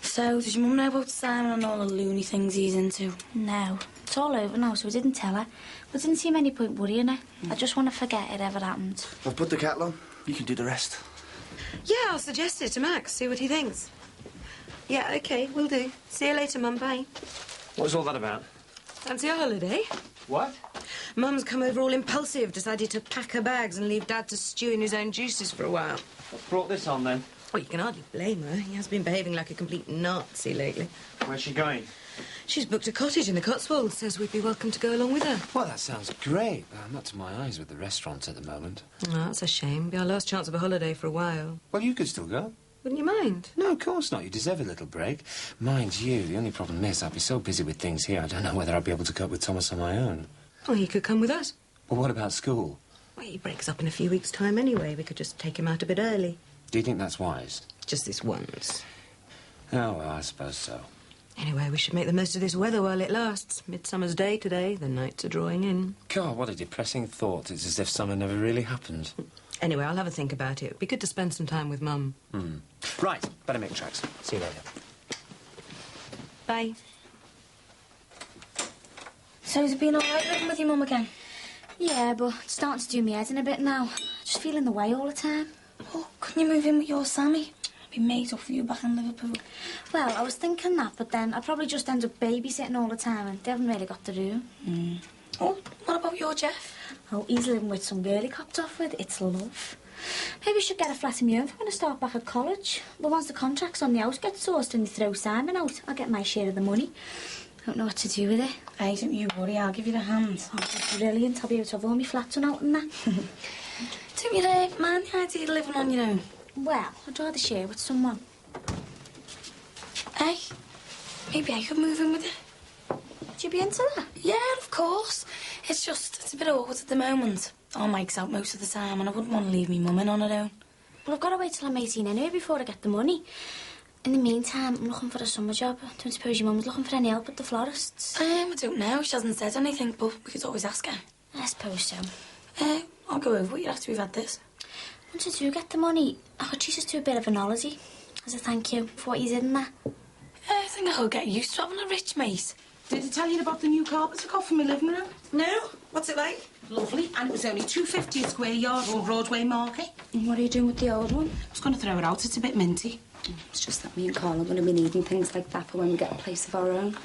So, does your mum know about Simon and all the loony things he's into? No. It's all over now, so we didn't tell her. But didn't seem any point worrying her. I just want to forget it ever happened. I've put the kettle on. You can do the rest. Yeah, I'll suggest it to Max, see what he thinks. Yeah, OK, will do. See you later, Mum. Bye. What was all that about? Fancy a holiday? What? Mum's come over all impulsive, decided to pack her bags and leave Dad to stew in his own juices for a while. What brought this on, then? Well, you can hardly blame her. He has been behaving like a complete Nazi lately. Where's she going? She's booked a cottage in the Cotswolds. Says we'd be welcome to go along with her. Well, that sounds great. I'm not to my eyes with the restaurants at the moment. Oh, that's a shame. Be our last chance of a holiday for a while. Well, you could still go. Wouldn't you mind? No, of course not. You deserve a little break. Mind you, the only problem is I'll be so busy with things here, I don't know whether I'll be able to cope with Thomas on my own. Well, he could come with us. Well, what about school? Well, he breaks up in a few weeks' time anyway. We could just take him out a bit early. Do you think that's wise? Just this once. Oh, well, I suppose so. Anyway, we should make the most of this weather while it lasts. Midsummer's Day today. The nights are drawing in. God, what a depressing thought. It's as if summer never really happened. Anyway, I'll have a think about it. It'd be good to spend some time with Mum. Right, better make tracks. See you later. Bye. So has it been all right living with your mum again? Yeah, but it's starting to do me head in a bit now. Just feel in the way all the time. Well, couldn't you move in with your Sammy? I'd be made up for you back in Liverpool. Well, I was thinking that, but then I'd probably just end up babysitting all the time and they haven't really got the room. Oh, what about your Jeff? Oh, he's living with some girl he copped off with. It's love. Maybe we should get a flat in my own if I'm going to start back at college. But once the contract's on the house gets sourced and they throw Simon out, I'll get my share of the money. Don't know what to do with it. Hey, don't you worry, I'll give you the hand. Oh, that's brilliant. I'll be able to have all my flats on out and that. Don't you mind the idea of living on your own? Well, I'd rather share with someone. Hey, maybe I could move in with you. Would you be into that? Yeah, of course. It's a bit awkward at the moment. Our Mike's out most of the time and I wouldn't want to leave me mum in on her own. Well, I've got to wait till I'm 18 anyway before I get the money. In the meantime, I'm looking for a summer job. Don't suppose your mum's looking for any help at the florists? I don't know. She hasn't said anything, but we could always ask her. I suppose so. I'll go over it. You'll have to have had this. Once I do get the money, I could treat us to a bit of an holiday. As a thank you for what you did in that. I think I could get used to having a rich mate. Did I tell you about the new carpets I got for my living room? No? What's it like? Lovely, and it was only $2.50 a square yard from Broadway Market. And what are you doing with the old one? I was going to throw it out. It's a bit minty. It's just that me and Carl are going to be needing things like that for when we get a place of our own.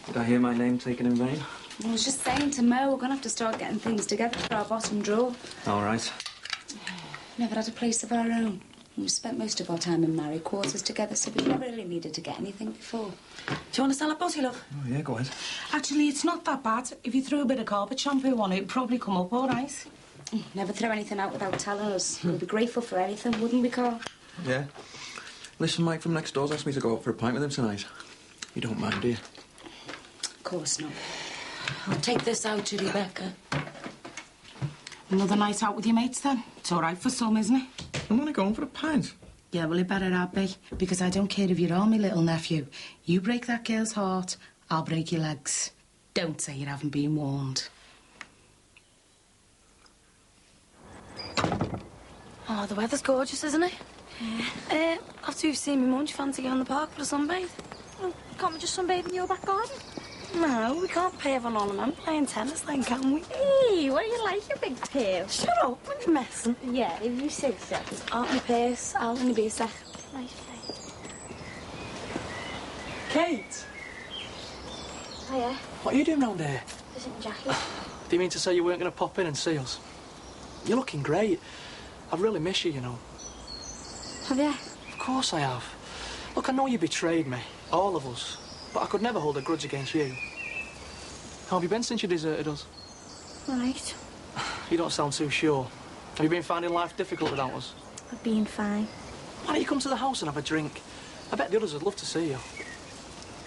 Did I hear my name taken in vain? I was just saying to Mo, we're going to have to start getting things together for our bottom drawer. All right. Never had a place of our own. We've spent most of our time in married quarters together, so we've never really needed to get anything before. Do you want to sell a bottle, love? Oh, yeah, go ahead. Actually, it's not that bad. If you threw a bit of carpet shampoo on it, it'd probably come up all right. Never throw anything out without telling us. We'd be grateful for anything, wouldn't we, Carl? Yeah. Listen, Mike from next door's asked me to go out for a pint with him tonight. You don't mind, do you? Of course not. I'll take this out to Rebecca. Another night out with your mates, then? It's all right for some, isn't it? I'm only going for a pint. Yeah, well, it better not be, because I don't care if you're all my little nephew. You break that girl's heart, I'll break your legs. Don't say you haven't been warned. Oh, the weather's gorgeous, isn't it? Yeah. After you've seen me mum, do you fancy going to the park for a sunbathe? Well, can't we just sunbathe in your back garden? No, we can't pay for an ornament playing tennis then, can we? Hey, what do you like, you big tail? Shut up, when you're messing. Yeah, if you say so. Out my purse, I'll only be a sec. Nice. Kate! Hiya. What are you doing round here? Isn't Jackie? Do you mean to say you weren't going to pop in and see us? You're looking great. I really miss you, you know. Have you? Of course I have. Look, I know you betrayed me, all of us, but I could never hold a grudge against you. How have you been since you deserted us? All right. You don't sound too sure. Have you been finding life difficult without us? I've been fine. Why don't you come to the house and have a drink? I bet the others would love to see you.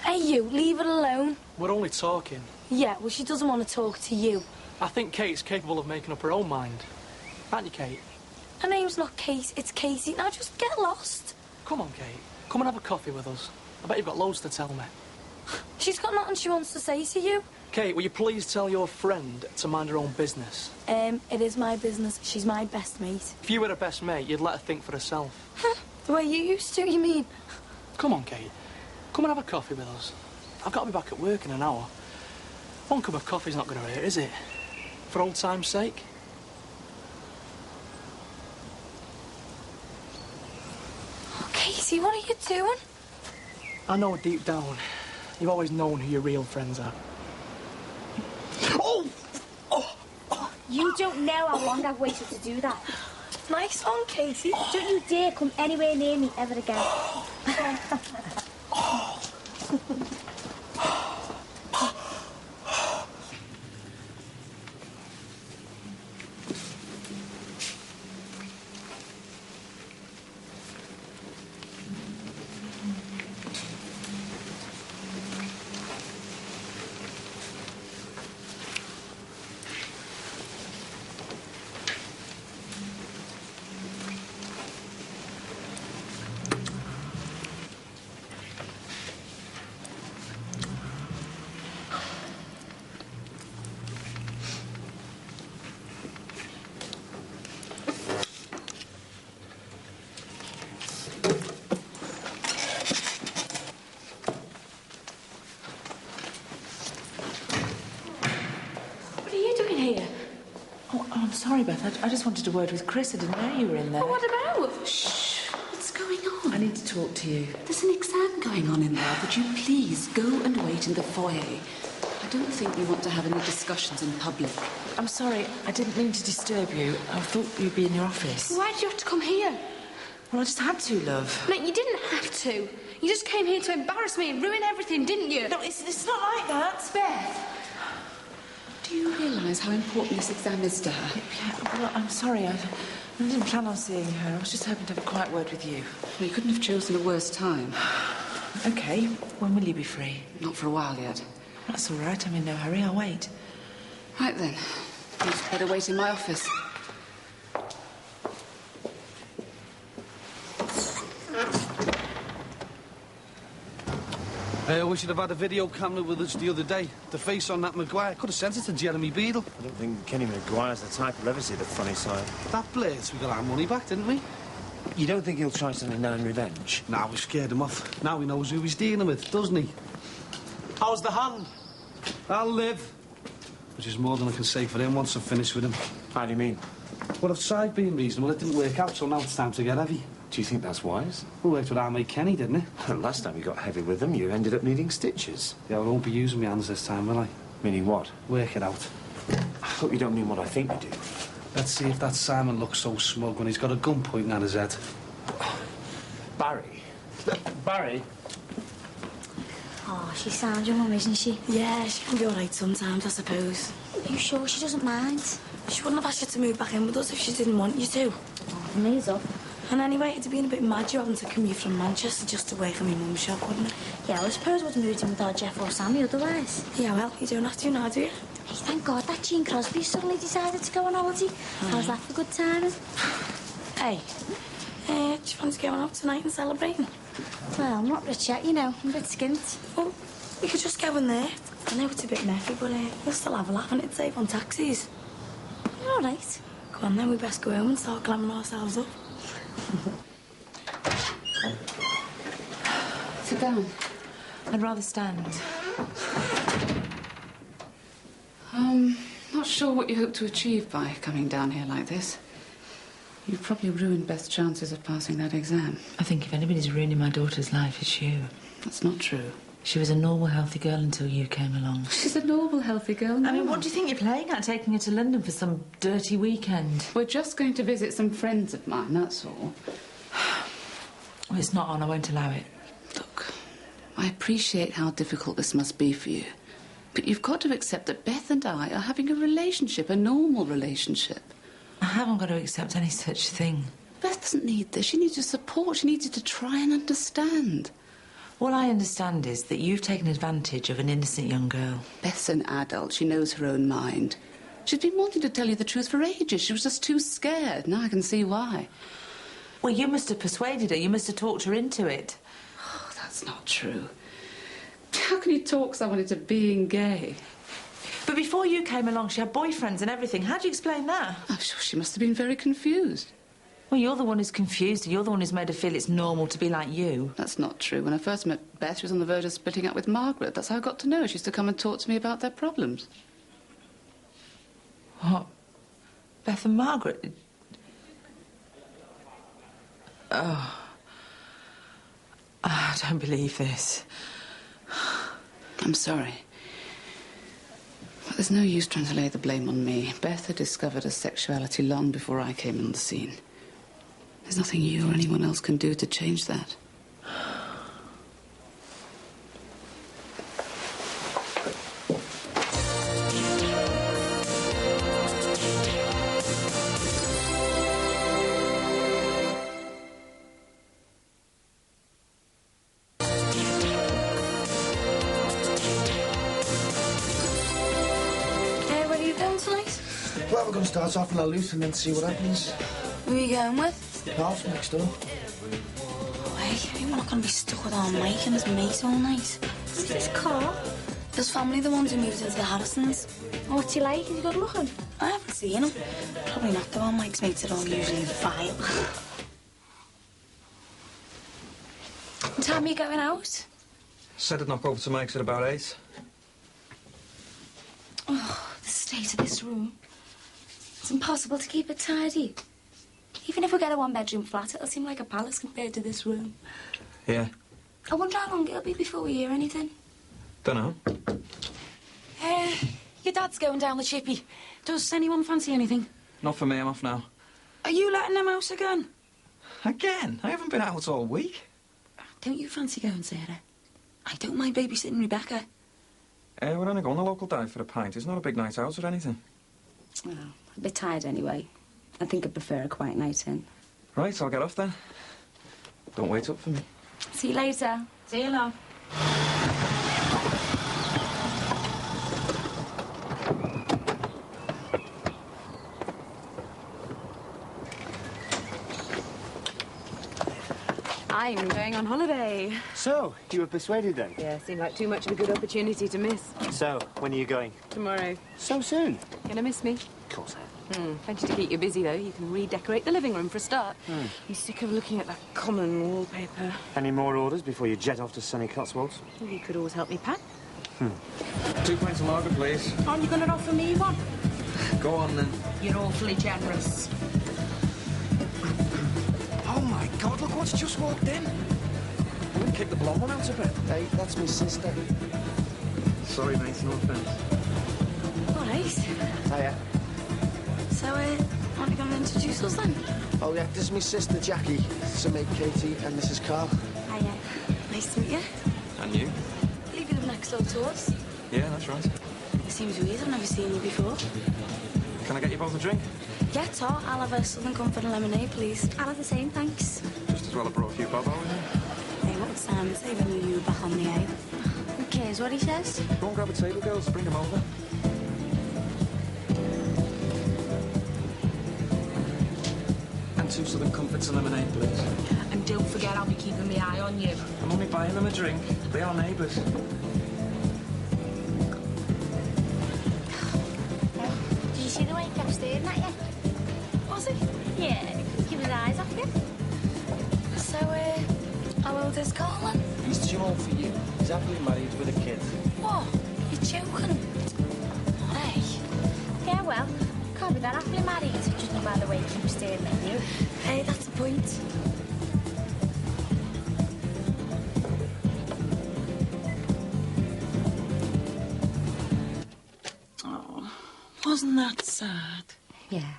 Hey, you, leave it alone. We're only talking. Yeah, well, she doesn't want to talk to you. I think Kate's capable of making up her own mind. Aren't you, Kate? Her name's not Kate, it's Katie. Now just get lost. Come on, Kate. Come and have a coffee with us. I bet you've got loads to tell me. She's got nothing she wants to say to you. Kate, will you please tell your friend to mind her own business? It is my business. She's my best mate. If you were her best mate, you'd let her think for herself. The way you used to, you mean? Come on, Kate. Come and have a coffee with us. I've got to be back at work in an hour. One cup of coffee's not going to hurt, is it? For old time's sake. Oh, Katie, what are you doing? I know deep down, you've always known who your real friends are. Oh! You don't know how long I've waited to do that. Nice one, Katie. Don't you dare come anywhere near me ever again. sorry, Beth. I just wanted a word with Chris. I didn't know you were in there. Well, what about? Shh. What's going on? I need to talk to you. There's an exam going on in there. Would you please go and wait in the foyer? I don't think we want to have any discussions in public. I'm sorry. I didn't mean to disturb you. I thought you'd be in your office. Why did you have to come here? Well, I just had to, love. No, you didn't have to. You just came here to embarrass me and ruin everything, didn't you? No, it's not like that. Beth. Do you realise how important this exam is to her? Yeah, well, I'm sorry. I didn't plan on seeing her. I was just hoping to have a quiet word with you. Well, you couldn't have chosen a worse time. OK. When will you be free? Not for a while yet. That's all right. I'm in no hurry. I'll wait. Right then. You'd better wait in my office. We should have had a video camera with us the other day. The face on that Maguire. Could have sent it to Jeremy Beadle. I don't think Kenny Maguire's the type who'll ever see the funny side. That Blades, we got our money back, didn't we? You don't think he'll try something now in revenge? Nah, we scared him off. Now he knows who he's dealing with, doesn't he? How's the hand? I'll live. Which is more than I can say for him once I've finished with him. How do you mean? Well, I've tried being reasonable. It didn't work out, so now it's time to get heavy. Do you think that's wise? We worked with our mate Kenny, didn't it? Last time you got heavy with them, you ended up needing stitches. Yeah, I won't be using my hands this time, will I? Meaning what? Work it out. I hope you don't mean what I think you do. Let's see if that Simon looks so smug when he's got a gun pointing at his head. Barry? Barry? Oh, she's sound, your mum, isn't she? Yeah, she can be all right sometimes, I suppose. Are you sure she doesn't mind? She wouldn't have asked you to move back in with us if she didn't want you to. Oh, for me, so. And anyway, it'd have been a bit mad you having to commute from Manchester just away from your mum's shop, wouldn't it? Yeah, well, I suppose I would have moved in without Jeff or Sammy otherwise. Yeah, well, you don't have to now, do you? Hey, thank God that Jean Crosby suddenly decided to go on holiday. How's that for good timing? Hey, do you fancy going out tonight and celebrating? Well, I'm not rich yet, you know. I'm a bit skint. Well, we could just go in there. I know it's a bit messy, but we'll still have a laugh and it'd save on taxis. All right. Go on then, we best go home and start clamming ourselves up. Sit down. I'd rather stand. Not sure what you hope to achieve by coming down here like this. You've probably ruined Beth's chances of passing that exam. I think if anybody's ruining my daughter's life, it's you. That's not true. She was a normal, healthy girl until you came along. She's a normal, healthy girl now. I mean, what do you think you're playing at, taking her to London for some dirty weekend? We're just going to visit some friends of mine, that's all. Well, it's not on. I won't allow it. Look, I appreciate how difficult this must be for you. But you've got to accept that Beth and I are having a relationship, a normal relationship. I haven't got to accept any such thing. Beth doesn't need this. She needs your support. She needs you to try and understand. All I understand is that you've taken advantage of an innocent young girl. Beth's an adult. She knows her own mind. She's been wanting to tell you the truth for ages. She was just too scared. Now I can see why. Well, you must have persuaded her. You must have talked her into it. Oh, that's not true. How can you talk someone into being gay? But before you came along, she had boyfriends and everything. How do you explain that? I'm sure she must have been very confused. Well, you're the one who's confused. You're the one who's made her feel it's normal to be like you. That's not true. When I first met Beth, she was on the verge of splitting up with Margaret. That's how I got to know her. She used to come and talk to me about their problems. What? Beth and Margaret? Oh. I don't believe this. I'm sorry. But there's no use trying to lay the blame on me. Beth had discovered her sexuality long before I came on the scene. There's nothing you or anyone else can do to change that. Well, we're going to start off in La Luth and then see what happens. Who are you going with? Half next door. Hey, we're not going to be stuck with our Mike and his mates all night. Who's this car? His family, the ones who moved into the Harrisons. Oh, what's he like? Is he good looking? I haven't seen him. Probably not, though. Our Mike's mates are all usually vile. What time are you going out? Said I'd knock over to Mike's at about 8. Oh, the state of this room. It's impossible to keep it tidy. Even if we get a one-bedroom flat, it'll seem like a palace compared to this room. Yeah. I wonder how long it'll be before we hear anything. Dunno. Your dad's going down the chippy. Does anyone fancy anything? Not for me, I'm off now. Are you letting them out again? Again? I haven't been out all week. Don't you fancy going, Sarah? I don't mind babysitting Rebecca. We're only going to local dive for a pint. It's not a big night out or anything. Oh, a bit tired anyway. I think I'd prefer a quiet night in. Right, I'll get off then. Don't wait up for me. See you later. See you, love. I'm going on holiday. So, you were persuaded then? Yeah, seemed like too much of a good opportunity to miss. So, when are you going? Tomorrow. So soon? Gonna miss me? Of course I am. Plenty to keep you busy, though. You can redecorate the living room for a start. I'm sick of looking at that common wallpaper. Any more orders before you jet off to sunny Cotswolds? You could always help me pack. 2 pints of lager, please. Aren't you going to offer me one? Go on, then. You're awfully generous. Oh, my God, look what's just walked in. I'm going to kick the blonde one out of bed. Hey, that's my sister. Sorry, mate, no offence. All right. Hiya. So, aren't you going to introduce us then? Oh, yeah, this is my sister, Jackie. This is my mate, Katie, and Mrs. Carl. Hiya. Nice to meet you. And you? I believe you live next door to us. Yeah, that's right. It seems weird. I've never seen you before. Can I get you both a drink? Yeah, Tor, I'll have a Southern Comfort and lemonade, please. I'll have the same, thanks. Just as well I brought a few bob out with me. Hey, what would Simon say when you were back on the aisle? Who cares what he says? Go and grab a table, girls. Bring them over. And 2 Southern Comforts and lemonade, please. And don't forget, I'll be keeping my eye on you. I'm only buying them a drink. They are neighbours. Did you see the way he kept staring at you? Was he? Yeah, keep his eyes off you. So, how old is Colin? He's too old for you. He's happily married with a kid. What? You're joking? Hey. Yeah, well, can't be that happily married, judging by the way he keeps staring at you. Hey, that's the point. Oh, wasn't that sad? Yeah.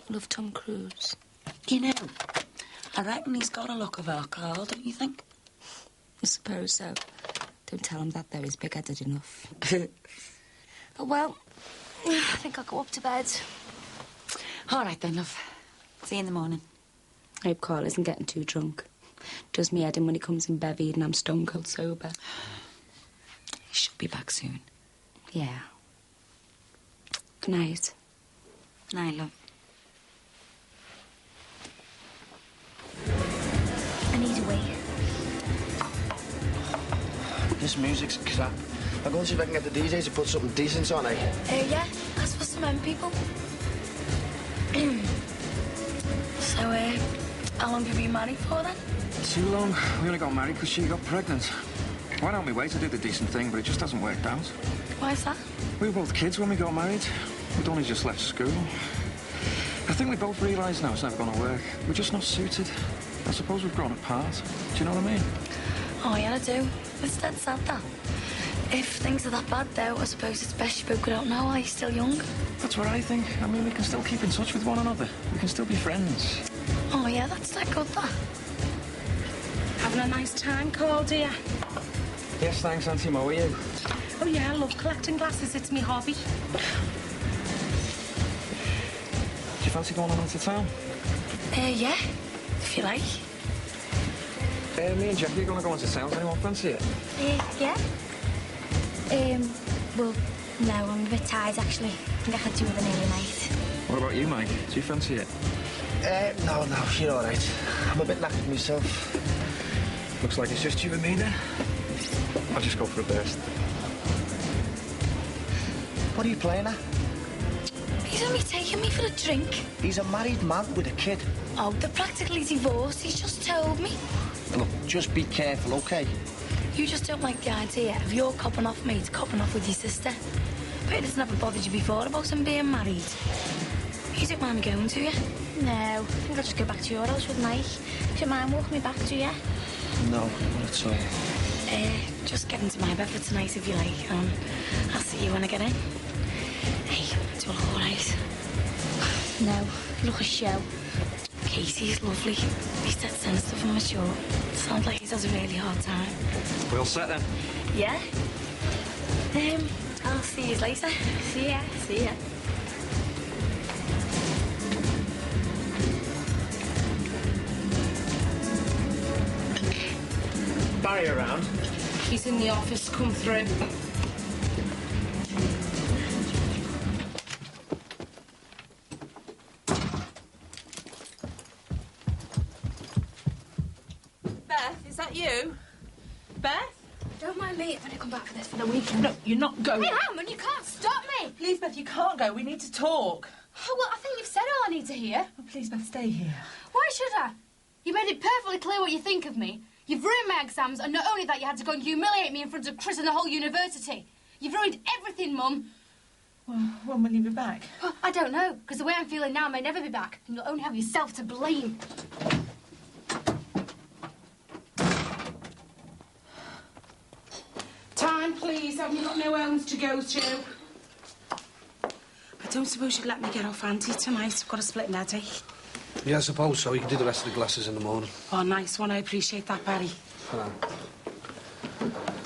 Love Tom Cruise. You know, I reckon he's got a look of alcohol, don't you think? I suppose so. Don't tell him that, though. He's big-headed enough. Oh, well, I think I'll go up to bed. All right, then, love. See you in the morning. I hope Carl isn't getting too drunk. Does me head in when he comes in bevied and I'm stone cold sober. He should be back soon. Yeah. Good night. Good night, love. I need a wee. This music's crap. I'll go and see if I can get the DJ to put something decent on, eh? Yeah, ask for some people. So, how long have you been married for, then? Too long. We only got married because she got pregnant. Why don't we wait to do the decent thing, but it just hasn't worked out. Why's that? We were both kids when we got married. We'd only just left school. I think we both realise now it's never going to work. We're just not suited. I suppose we've grown apart. Do you know what I mean? Oh, yeah, I do. It's dead sad, that. If things are that bad, though, I suppose it's best you broke it out now while you're still young. That's what I think. I mean, we can still keep in touch with one another. We can still be friends. Oh, yeah, that's that good, that. Having a nice time, Carl, dear? Yes, thanks, Auntie Mo. Are you? Oh, yeah, I love collecting glasses. It's me hobby. Do you fancy going on into town? Yeah, if you like. Me and Jackie are going to go into town. Does anyone fancy it? Yeah. Well, no, I'm a bit tired, actually. I think I had to with an early night. What about you, Mike? Do you fancy it? No, you're all right. I'm a bit knackered myself. Looks like it's just you and me, then. I'll just go for a burst. What are you playing at? He's only taking me for a drink. He's a married man with a kid. Oh, they're practically divorced. He's just told me. Look, just be careful, OK? You just don't like the idea of your copping off me to copping off with your sister. bet it's never bothered you before about him being married. You don't mind me going, do you? No, I think I'll just go back to your house with Mike. Do you mind walking me back, do you? No, not at all. Just get into my bed for tonight if you like. I'll see you when I get in. Hey, it's all right. No, look a show. Casey's lovely. He's dead sensitive and mature. Sounds like he has a really hard time. We all set then? Yeah? I'll see you later. See ya. See ya. Barry around? He's in the office. Come through. Beth, is that you? Beth? Don't mind me if I come back for this for the weekend. No, you're not going. I am, and you can't stop me. Please, Beth, you can't go. We need to talk. Oh, well, I think you've said all I need to hear. Oh, please, Beth, stay here. Why should I? You made it perfectly clear what you think of me. You've ruined my exams, and not only that, you had to go and humiliate me in front of Chris and the whole university. You've ruined everything, Mum. Well, when will you be back? Oh, I don't know, because the way I'm feeling now, I may never be back, and you'll only have yourself to blame. Time, please. Haven't you got no homes to go to? I don't suppose you'd let me get off Auntie tonight. I've got a split headache. Yeah, I suppose so. You can do the rest of the glasses in the morning. Oh, nice one. I appreciate that, Barry.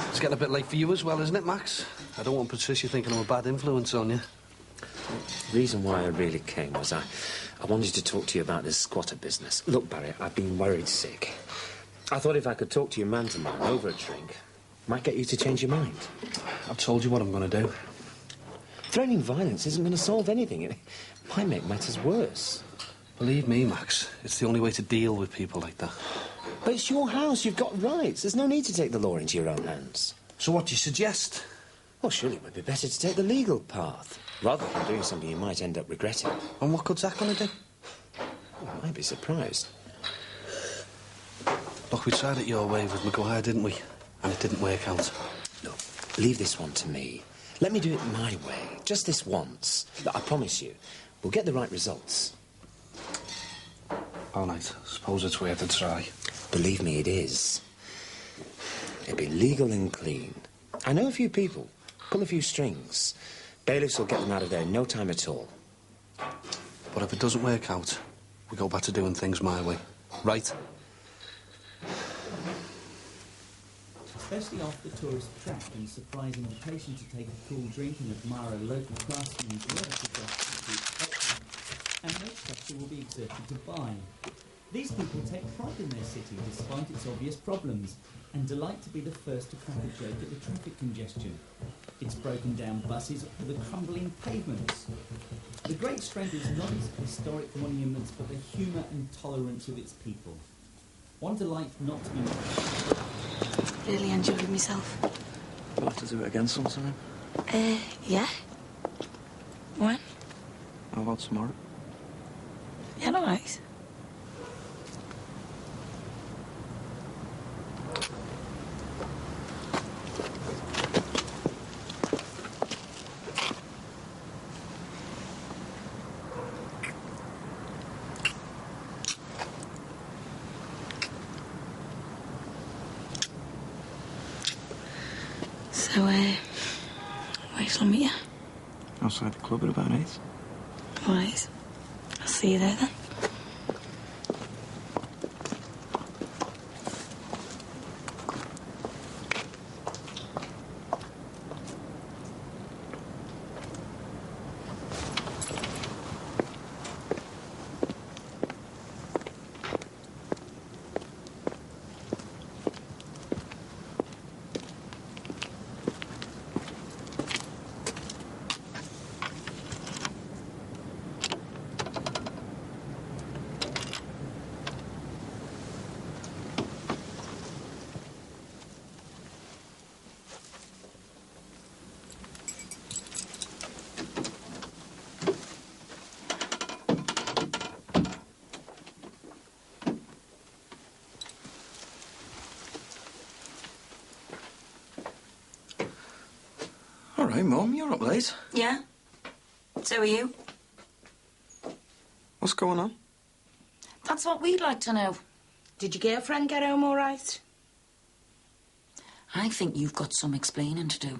It's getting a bit late for you as well, isn't it, Max? I don't want Patricia thinking I'm a bad influence on you. The reason why I really came was I wanted to talk to you about this squatter business. Look, Barry, I've been worried sick. I thought if I could talk to you man to man over a drink, might get you to change your mind. I've told you what I'm going to do. Threatening violence isn't going to solve anything. It might make matters worse. Believe me, Max, it's the only way to deal with people like that. But it's your house. You've got rights. There's no need to take the law into your own hands. So what do you suggest? Well, surely it would be better to take the legal path, rather than doing something you might end up regretting. And what good's that going to do? Well, I might be surprised. Look, we tried it your way with Maguire, didn't we? And it didn't work out. Look, leave this one to me. Let me do it my way, just this once. Look, I promise you, we'll get the right results. All right, suppose it's worth a try. Believe me, it is. It'll be legal and clean. I know a few people. Pull a few strings. Bailiffs will get them out of there in no time at all. But if it doesn't work out, we go back to doing things my way. Right? Especially off the tourist track and a surprise invitation to take a cool drink and admire a local craftsman's work suggests and no pressure will be exerted to buy. These people take pride in their city despite its obvious problems and delight to be the first to crack a joke at the traffic congestion. Its broken down buses or the crumbling pavements. The great strength is not its historic monuments but the humour and tolerance of its people. One delight not to be Really enjoyed myself. We'll have to do it again sometime. Yeah. When? How about tomorrow? Yeah, all right. So, where shall I meet you? Outside the club at about 8. All right. I'll see you there then. All right, Mum, you're up late. Yeah? So are you? What's going on? That's what we'd like to know. Did your girlfriend get home all right? I think you've got some explaining to do.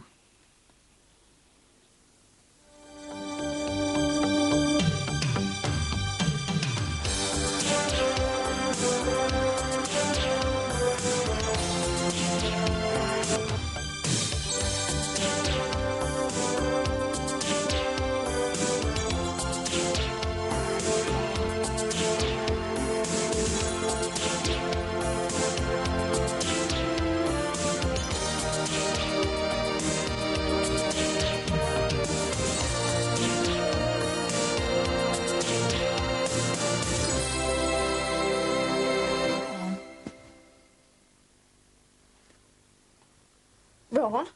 Ron?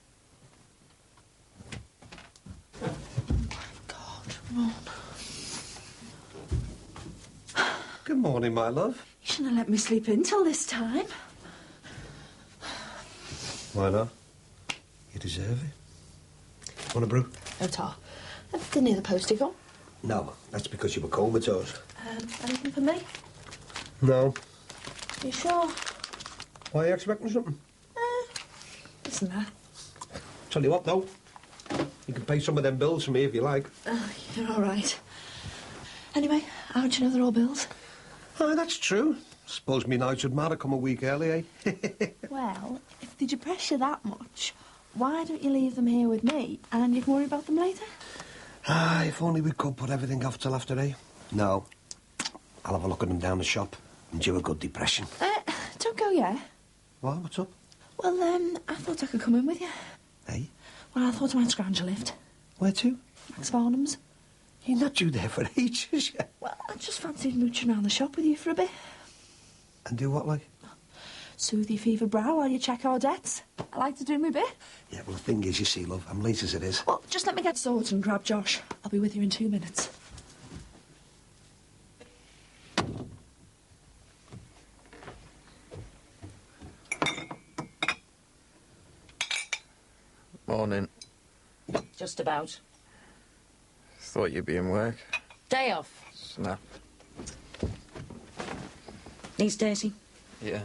Good morning, my love. You shouldn't have let me sleep in till this time. Why not? You deserve it. Want a brew? No, Tar. Didn't hear the postie gone. No, that's because you were comatose. Anything for me? No. You sure? Why, are you expecting something? Isn't there? Tell you what, though. You can pay some of them bills for me if you like. You're all right. Anyway, how'd you know they're all bills? Oh, that's true. Suppose me nights would matter come a week early, eh? Well, if they depress you that much, why don't you leave them here with me and you can worry about them later? Ah, if only we could put everything off till after 8. No. I'll have a look at them down the shop and do a good depression. Don't go yet. What? What's up? Well, I thought I could come in with you. Hey? Well, I thought I might scrounge a lift. Where to? Max Farnham's. You're not due there for ages yet. Well, I just fancied mooching around the shop with you for a bit. And do what, like? Soothe your fevered brow while you check our debts. I like to do my bit. Yeah, well, the thing is, you see, love, I'm late as it is. Well, just let me get sorted and grab Josh. I'll be with you in 2 minutes. Morning. Just about. Thought you'd be in work. Day off. Snap. Knees dirty? Yeah.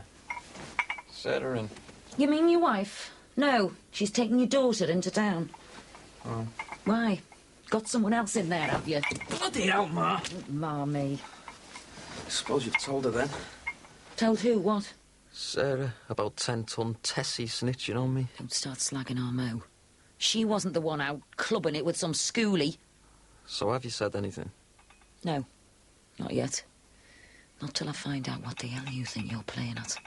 Set her in. You mean your wife? No, she's taking your daughter into town. Oh. Why? Got someone else in there, have you? Bloody hell, Ma. Ma, me. Suppose you've told her then. Told who what? Sarah, about 10-ton Tessie snitching on me. Don't start slagging our Mo. She wasn't the one out clubbing it with some schoolie. So have you said anything? No, not yet. Not till I find out what the hell you think you're playing at.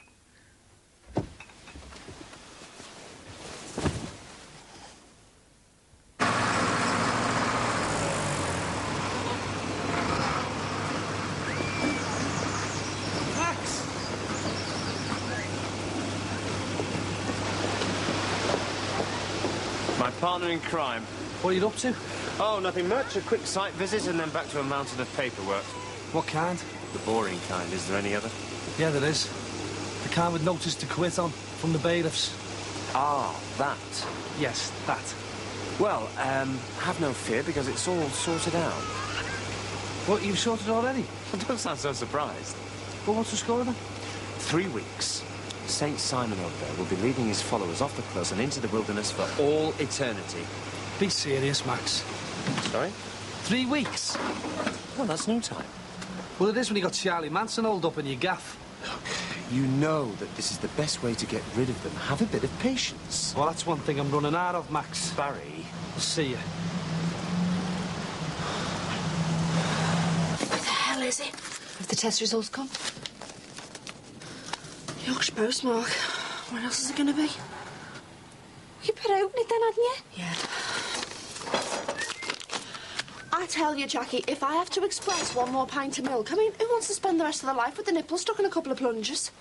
My partner in crime. What are you up to? Oh, nothing much. A quick site visit and then back to a mountain of paperwork. What kind? The boring kind. Is there any other? Yeah, there is. The kind with notice to quit on, from the bailiffs. Ah, that. Yes, that. Well, have no fear because it's all sorted out. What, you've sorted already? Don't sound so surprised. Well, what's the score then? 3 weeks. Saint Simon over there will be leading his followers off the close and into the wilderness for all eternity. Be serious, Max. Sorry? 3 weeks? Well, that's no time. Well, it is when you got Charlie Manson holed up in your gaff. You know that this is the best way to get rid of them. Have a bit of patience. Well, that's one thing I'm running out of, Max. Barry. I'll see you. What the hell is it? Have the test results come? Yorkshire postmark. What else is it going to be? You better open it then, hadn't you? Yeah. I tell you, Jackie, if I have to express one more pint of milk, I mean, who wants to spend the rest of their life with the nipple stuck in a couple of plungers?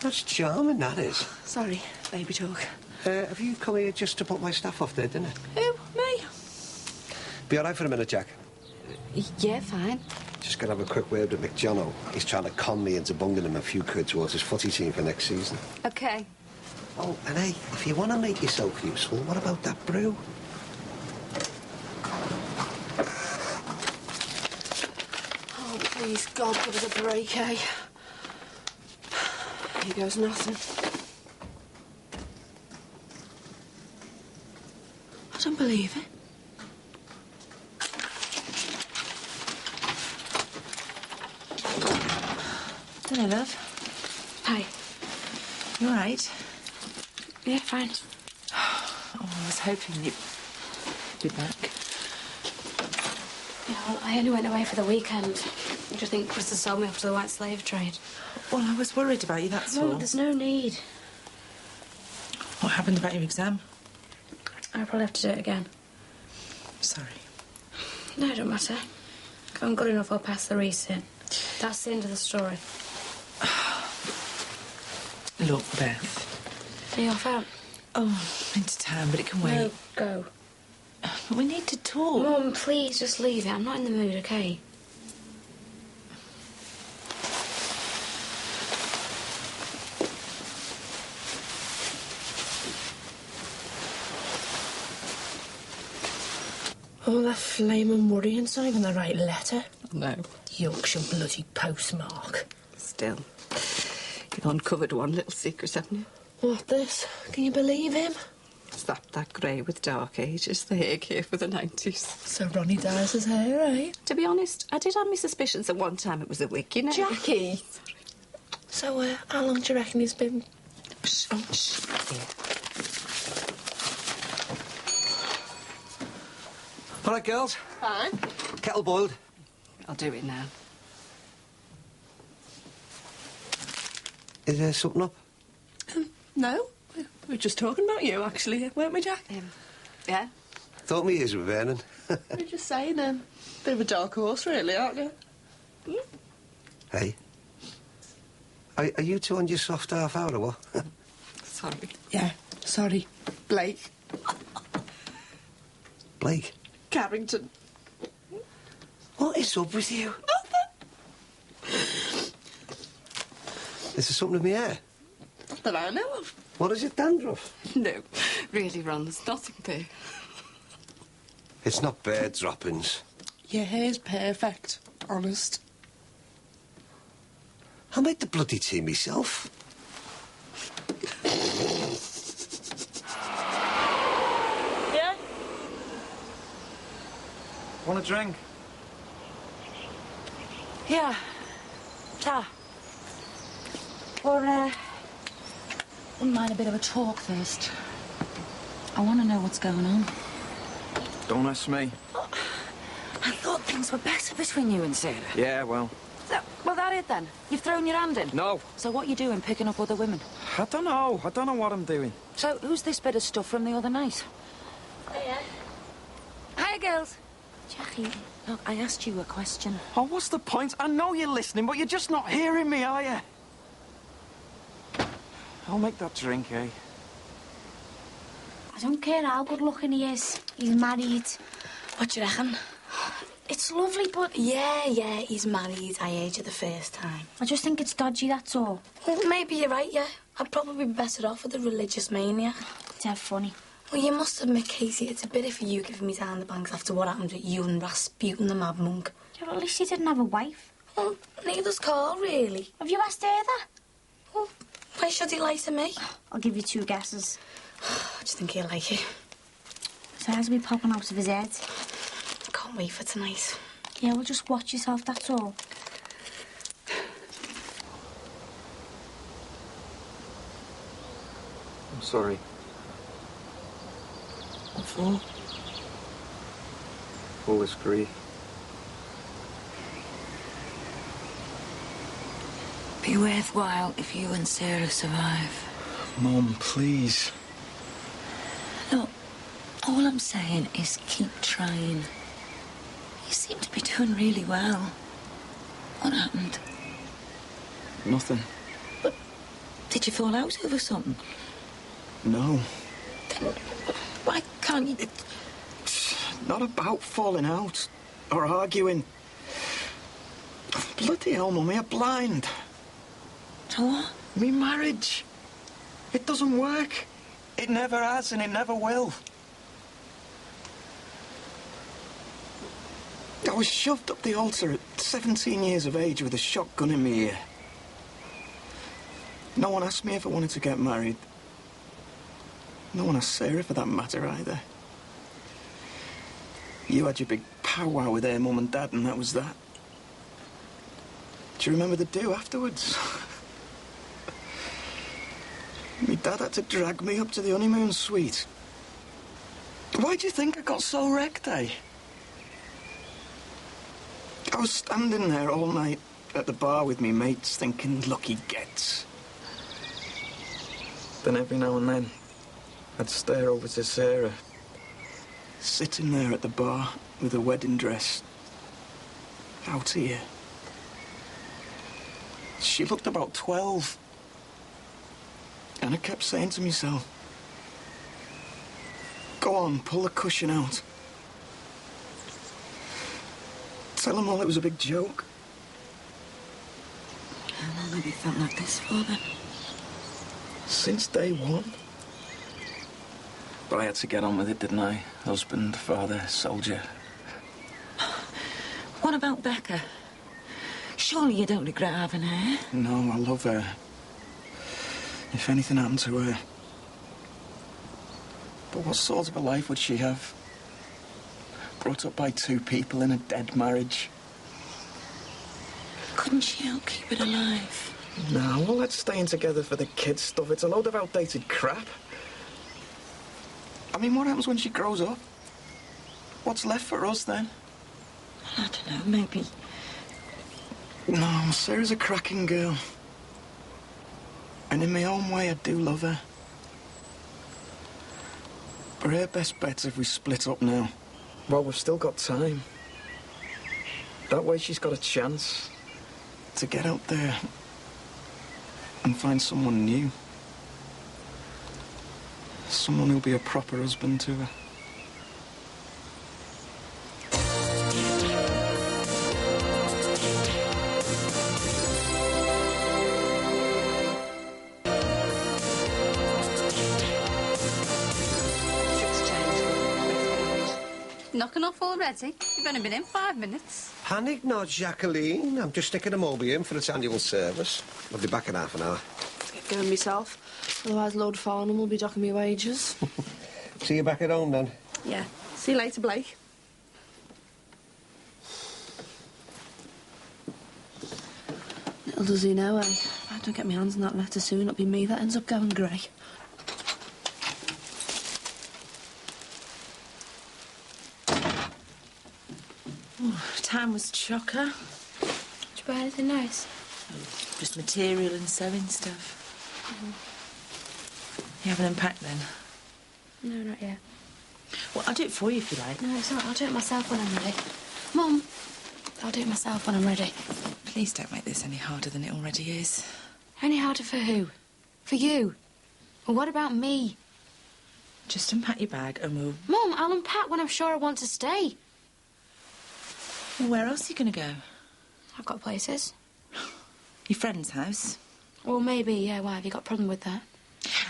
That's charming, that is. Sorry, baby talk. Have you come here just to put my staff off there, didn't it? Who? Me? Be all right for a minute, Jack? Yeah, fine. Just gonna have a quick word with McJohno. He's trying to con me into bunging him a few quid towards his footy team for next season. OK. Oh, and hey, if you want to make yourself useful, what about that brew? Please, God, give us a break, eh? Here goes nothing. I don't believe it. Hello, love. Hi. You all right? Yeah, fine. Oh, I was hoping you'd be back. Yeah, well, I only went away for the weekend. Do you think Chris has sold me off to the white slave trade? Well, I was worried about you, that's No, all. there's no need. What happened about your exam? I'll probably have to do it again. Sorry. No, it don't matter. If I'm good enough, I'll pass the resit. That's the end of the story. Look, Beth. Are you off out? Oh, into town, but it can wait. No, go. But we need to talk. Mum, please, just leave it. I'm not in the mood, OK? Oh, that flaming worrying's not even the right letter. No. Yorkshire bloody postmark. Still. You've uncovered one little secret, haven't you? What, this? Can you believe him? It's that grey with dark ages, the hair care for the 90s. So Ronnie dyes his hair, eh? To be honest, I did have my suspicions at one time it was a wig, you know. Jackie! So, how long do you reckon he's been... Shh. Here. All right, girls. Fine. Kettle boiled. I'll do it now. Is there something up? No. We were just talking about you, actually, weren't we, Jack? Yeah? Thought my ears were burning. We were just saying, bit of a dark horse, really, aren't you? Hey. Are you two on your soft half hour or what? Sorry. Yeah, sorry. Blake. Blake? Carrington. What is up with you? Is there something in my hair? Not that I know of. What is it, dandruff? No, really, Ron, there's nothing there. It's not bird droppings. Your hair's perfect, honest. I made the bloody tea myself. Yeah? Want a drink? Yeah. Ta. Or, wouldn't mind a bit of a talk first. I want to know what's going on. Don't ask me. I thought things were better between you and Sarah. Yeah, well. Well, that it then. You've thrown your hand in. No. So what you doing, picking up other women? I don't know. I don't know what I'm doing. So who's this bit of stuff from the other night? Hiya. Hiya, girls. Jackie, look, I asked you a question. Oh, what's the point? I know you're listening, but you're just not hearing me, are you? I'll make that drink, eh? I don't care how good looking he is. He's married. What do you reckon? It's lovely, but... Yeah, he's married. I ate you the first time. I just think it's dodgy, that's all. Well, maybe you're right, yeah. I'd probably be better off with a religious maniac. It's dead funny. Well, you must admit, Casey, it's a bit for you giving me down the banks after what happened with you and Rasputin, the mad monk. Yeah, well, at least he didn't have a wife. Well, neither's Carl, really. Have you asked her that? Well, why should he lie to me? I'll give you 2 guesses. I just think he'll like it. So how's we popping out of his head? I can't wait for tonight. Yeah, well, just watch yourself, that's all. I'm sorry. What for? All this grief. Be worthwhile if you and Sarah survive. Mum, please. Look, all I'm saying is keep trying. You seem to be doing really well. What happened? Nothing. Did you fall out over something? No. Then why can't you... It's not about falling out or arguing. Bloody hell, Mummy, I'm blind. So what? Me marriage. It doesn't work. It never has and it never will. I was shoved up the altar at 17 years of age with a shotgun in my ear. No one asked me if I wanted to get married. No one asked Sarah for that matter either. You had your big powwow with her mum and dad, and that was that. Do you remember the do afterwards? My dad had to drag me up to the honeymoon suite. Why do you think I got so wrecked, eh? I was standing there all night at the bar with me mates thinking, lucky gets. Then every now and then, I'd stare over to Sarah, sitting there at the bar with a wedding dress, out here. She looked about 12. And I kept saying to myself, go on, pull the cushion out. Tell them all it was a big joke. How long have you felt like this for, then? Since day one. But I had to get on with it, didn't I? Husband, father, soldier. What about Becca? Surely you don't regret having her? No, I love her. If anything happened to her. But what sort of a life would she have? Brought up by two people in a dead marriage. Couldn't she help keep it alive? No, all that staying together for the kids stuff, it's a load of outdated crap. I mean, what happens when she grows up? What's left for us then? I don't know, maybe... No, Sarah's a cracking girl. And in my own way, I do love her. But her best bet's if we split up now. Well, we've still got time. That way she's got a chance to get out there and find someone new. Someone who'll be a proper husband to her. Knocking off already? You've only been in 5 minutes. Panic not, Jacqueline. I'm just sticking a Moby in for its annual service. I'll be back in half an hour. Get going myself. Otherwise, Lord Farnham will be docking me wages. See you back at home, then. Yeah. See you later, Blake. Little does he know, eh? If I don't get my hands on that letter soon, it'll be me that ends up going grey. Time was chocker. Did you buy anything nice? Just material and sewing stuff. You haven't unpacked then? No, not yet. Well, I'll do it for you if you like. No, it's not. I'll do it myself when I'm ready. Mum, I'll do it myself when I'm ready. Please don't make this any harder than it already is. Any harder for who? For you? Well, what about me? Just unpack your bag and we'll... Mum, I'll unpack when I'm sure I want to stay. Well, where else are you going to go? I've got places. Your friend's house? Well, maybe, yeah. Why, have you got a problem with that?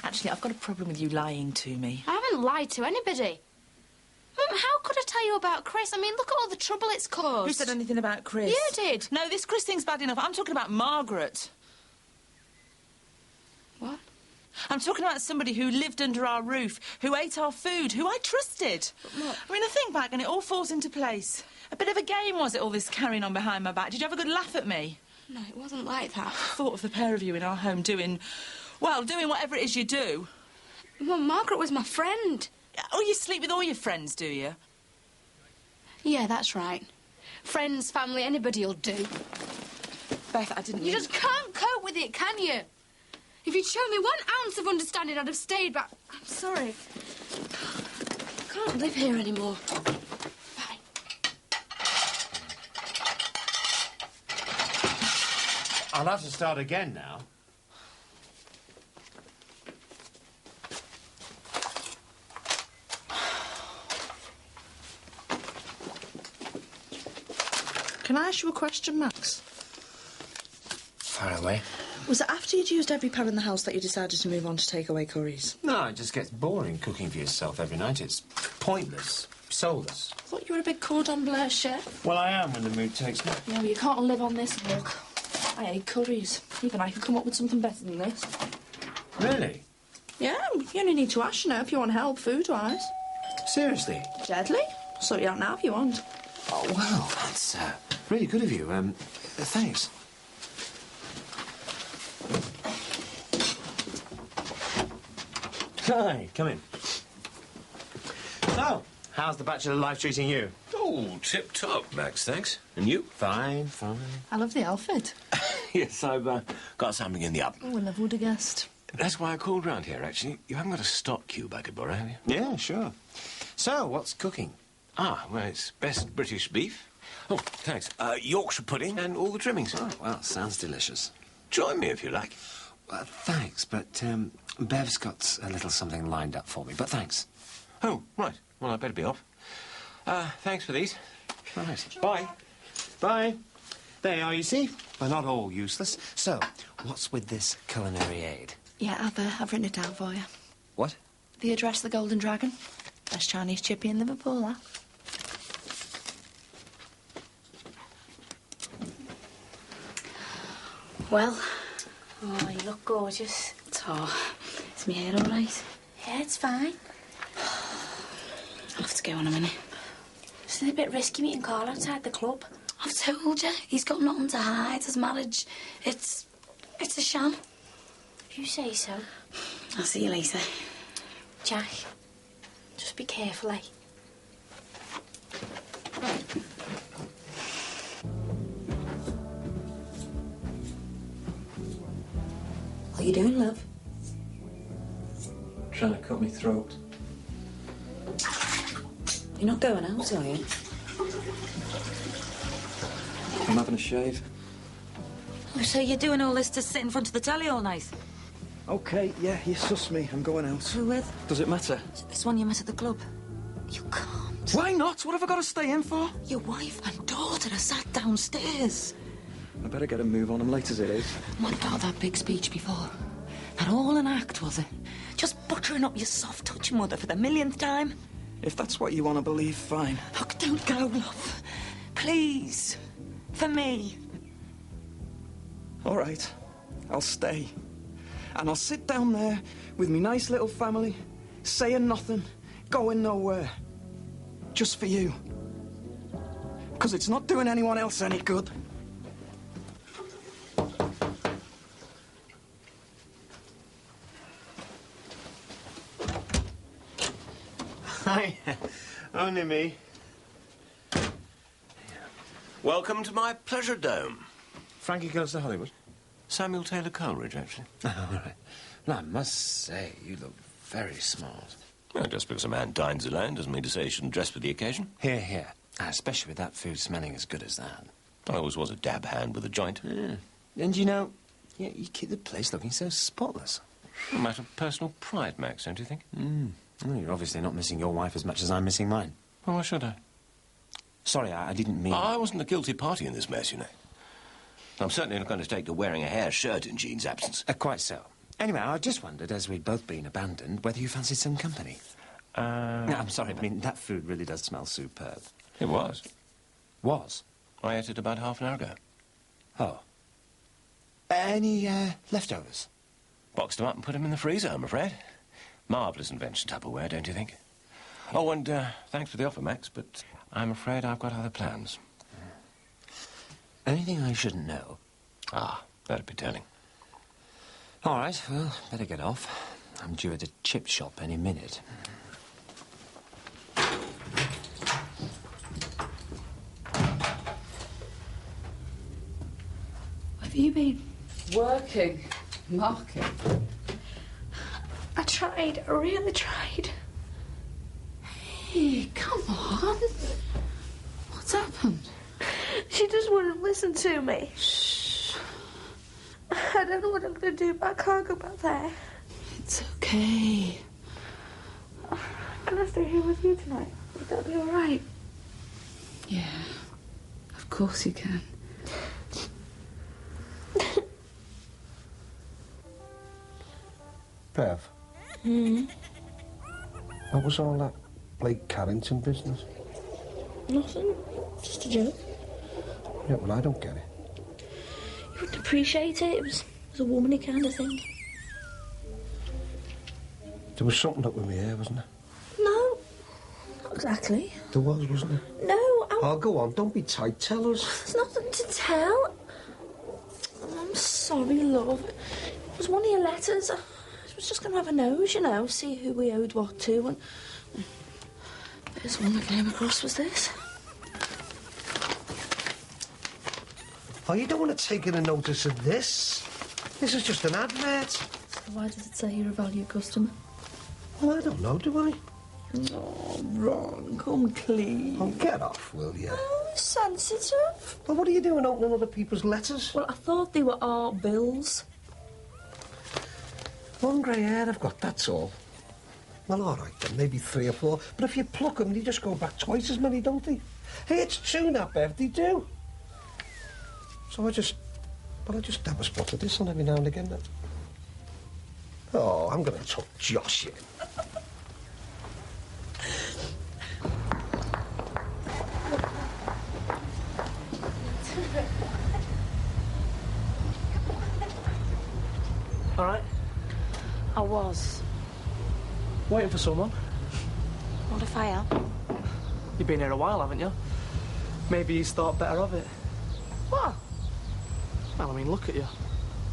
Actually, I've got a problem with you lying to me. I haven't lied to anybody. Mum, how could I tell you about Chris? I mean, look at all the trouble it's caused. Who said anything about Chris? You did. No, this Chris thing's bad enough. I'm talking about Margaret. What? I'm talking about somebody who lived under our roof, who ate our food, who I trusted. Look. I mean, I think back and it all falls into place. A bit of a game, was it, all this carrying on behind my back? Did you have a good laugh at me? No, it wasn't like that. I thought of the pair of you in our home doing whatever it is you do. Mum, Margaret was my friend. Oh, you sleep with all your friends, do you? Yeah, that's right. Friends, family, anybody'll do. Beth, I didn't You mean... just can't cope with it, can you? If you'd shown me 1 ounce of understanding, I'd have stayed back. I'm sorry. I can't live here anymore. Bye. I'll have to start again now. Can I ask you a question, Max? Far away. Was it after you'd used every pan in the house that you decided to move on to takeaway curries? No, it just gets boring cooking for yourself every night. It's pointless. soulless. I thought you were a big cordon bleu chef. Well, I am when the mood takes me. Yeah, well, you can't live on this look. I hate curries. Even I could come up with something better than this. Really? Yeah, you only need to ask, you know, if you want help food-wise. Seriously? Deadly? I'll sort you out now if you want. Oh, wow, that's really good of you. Thanks. Hi, come in. So, how's the bachelor life treating you? Oh, tip-top, Max, thanks. And you? Fine, fine. I love the outfit. Yes, I've got something in the oven. Oh, I never would have guessed. That's why I called round here, actually. You haven't got a stock cube I could borrow, have you? Yeah, sure. So, what's cooking? Ah, well, it's best British beef. Oh, thanks. Yorkshire pudding and all the trimmings. Oh, well, sounds delicious. Join me if you like. Thanks, but Bev's got a little something lined up for me, but thanks. Oh, right. Well, I better be off. Thanks for these. Right. Bye. Bye. There you are, you see. We're not all useless. So, what's with this culinary aid? Yeah, I've written it down for you. What? The address of the Golden Dragon. Best Chinese chippy in Liverpool, that. Well, oh, you look gorgeous. Is my hair all right? Yeah, it's fine. I'll have to go in a minute. It's a bit risky meeting Carl outside the club. I've told you, he's got nothing to hide. His marriage, it's a sham. If you say so. I'll see you later. Jack, just be careful, eh? What are you doing, love? Trying to cut me throat. You're not going out, are you? I'm having a shave. Oh, so you're doing all this to sit in front of the telly all night? OK, yeah, you suss me. I'm going out. Who with? Does it matter? This one you met at the club. You can't. Why not? What have I got to stay in for? Your wife and daughter are sat downstairs. I better get a move on them late as it is. What about that big speech before? That all an act, was it? Just buttering up your soft-touch mother for the millionth time? If that's what you want to believe, fine. Look, don't go, love. Please. For me. All right. I'll stay. And I'll sit down there with me nice little family, saying nothing, going nowhere. Just for you. Because it's not doing anyone else any good. Hi. Only me. Welcome to my pleasure dome. Frankie goes to Hollywood? Samuel Taylor Coleridge, actually. Oh, all right. Well, I must say, you look very smart. Well, just because a man dines alone doesn't mean to say he shouldn't dress for the occasion. Here, here. Especially with that food smelling as good as that. I always was a dab hand with a joint. Yeah. And you know, yeah, you keep the place looking so spotless. A matter of personal pride, Max, don't you think? Well, you're obviously not missing your wife as much as I'm missing mine. Well, why should I? Sorry, I didn't mean... I wasn't the guilty party in this mess, you know. I'm certainly not going to take to wearing a hair shirt in Jean's absence. Quite so. Anyway, I just wondered, as we'd both been abandoned, whether you fancied some company. No, I'm sorry, I mean, that food really does smell superb. It was. Was? I ate it about half an hour ago. Oh. Any leftovers? Boxed them up and put them in the freezer, I'm afraid. Marvellous invention, Tupperware, don't you think? Oh, and thanks for the offer, Max, but I'm afraid I've got other plans. Anything I shouldn't know? Ah, that'd be telling. All right, well, better get off. I'm due at a chip shop any minute. Where have you been? Working. Marking. I tried. I really tried. Hey, come on. What's happened? She just wouldn't listen to me. Shh. I don't know what I'm going to do, but I can't go back there. It's okay. Can I stay here with you tonight? Would that be all right? Yeah, of course you can. Bev, Hmm? what was all that Blake Carrington business? Nothing. Just a joke. Yeah, well, I don't get it. You wouldn't appreciate it. It was a woman-y kind of thing. There was something up with my hair, wasn't there? No, not exactly. There was, wasn't there? No, Oh, go on, don't be tight. Tell us. There's nothing to tell. I'm sorry, love. It was one of your letters. I was just going to have a nose, you know, see who we owed what to, and the first one I came across was this. Oh, you don't want to take any notice of this? This is just an advert. So why does it say you're a valued customer? Well, I don't know, do I? Oh, Ron, come clean. Oh, get off, will you? Oh, sensitive. Well, what are you doing opening other people's letters? Well, I thought they were our bills. One grey hair I've got, that's all. Well, all right then, maybe 3 or 4. But if you pluck them, they just go back twice as many, don't they? Hey, it's true, that, Bev, they do. So I just dab a spot of this on every now and again. Oh, I'm going to tuck Josh in. All right. I was. Waiting for someone. What if I am? You've been here a while, haven't you? Maybe he's thought better of it. What? Well, I mean, look at you.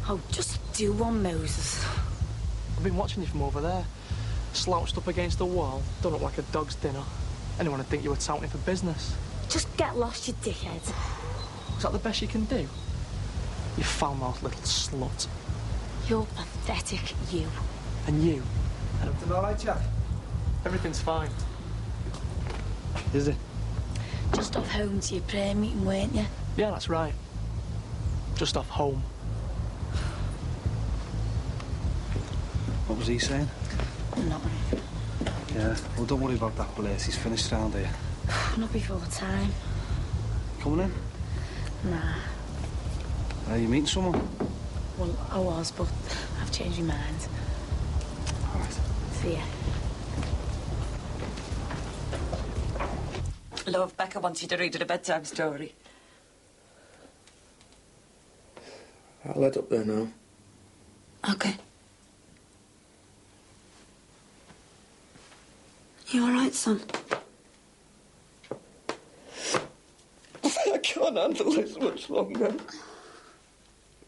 Oh, just do one, Moses. I've been watching you from over there. Slouched up against the wall, done up like a dog's dinner. Anyone would think you were touting for business. Just get lost, you dickhead. Is that the best you can do? You foul-mouthed little slut. You're pathetic, you. And you? Everything all right, Jack? Everything's fine. Is it? Just off home to your prayer meeting, weren't you? Yeah, that's right. Just off home. What was he saying? Nothing. Yeah, well, don't worry about that place. He's finished round here. Not before time. Coming in? Nah. Are you meeting someone? Well, I was, but I've changed my mind. All right. See ya. Love, Becca wants you to read her a bedtime story. I'll head up there now. Okay. You all right, son? I can't handle this much longer.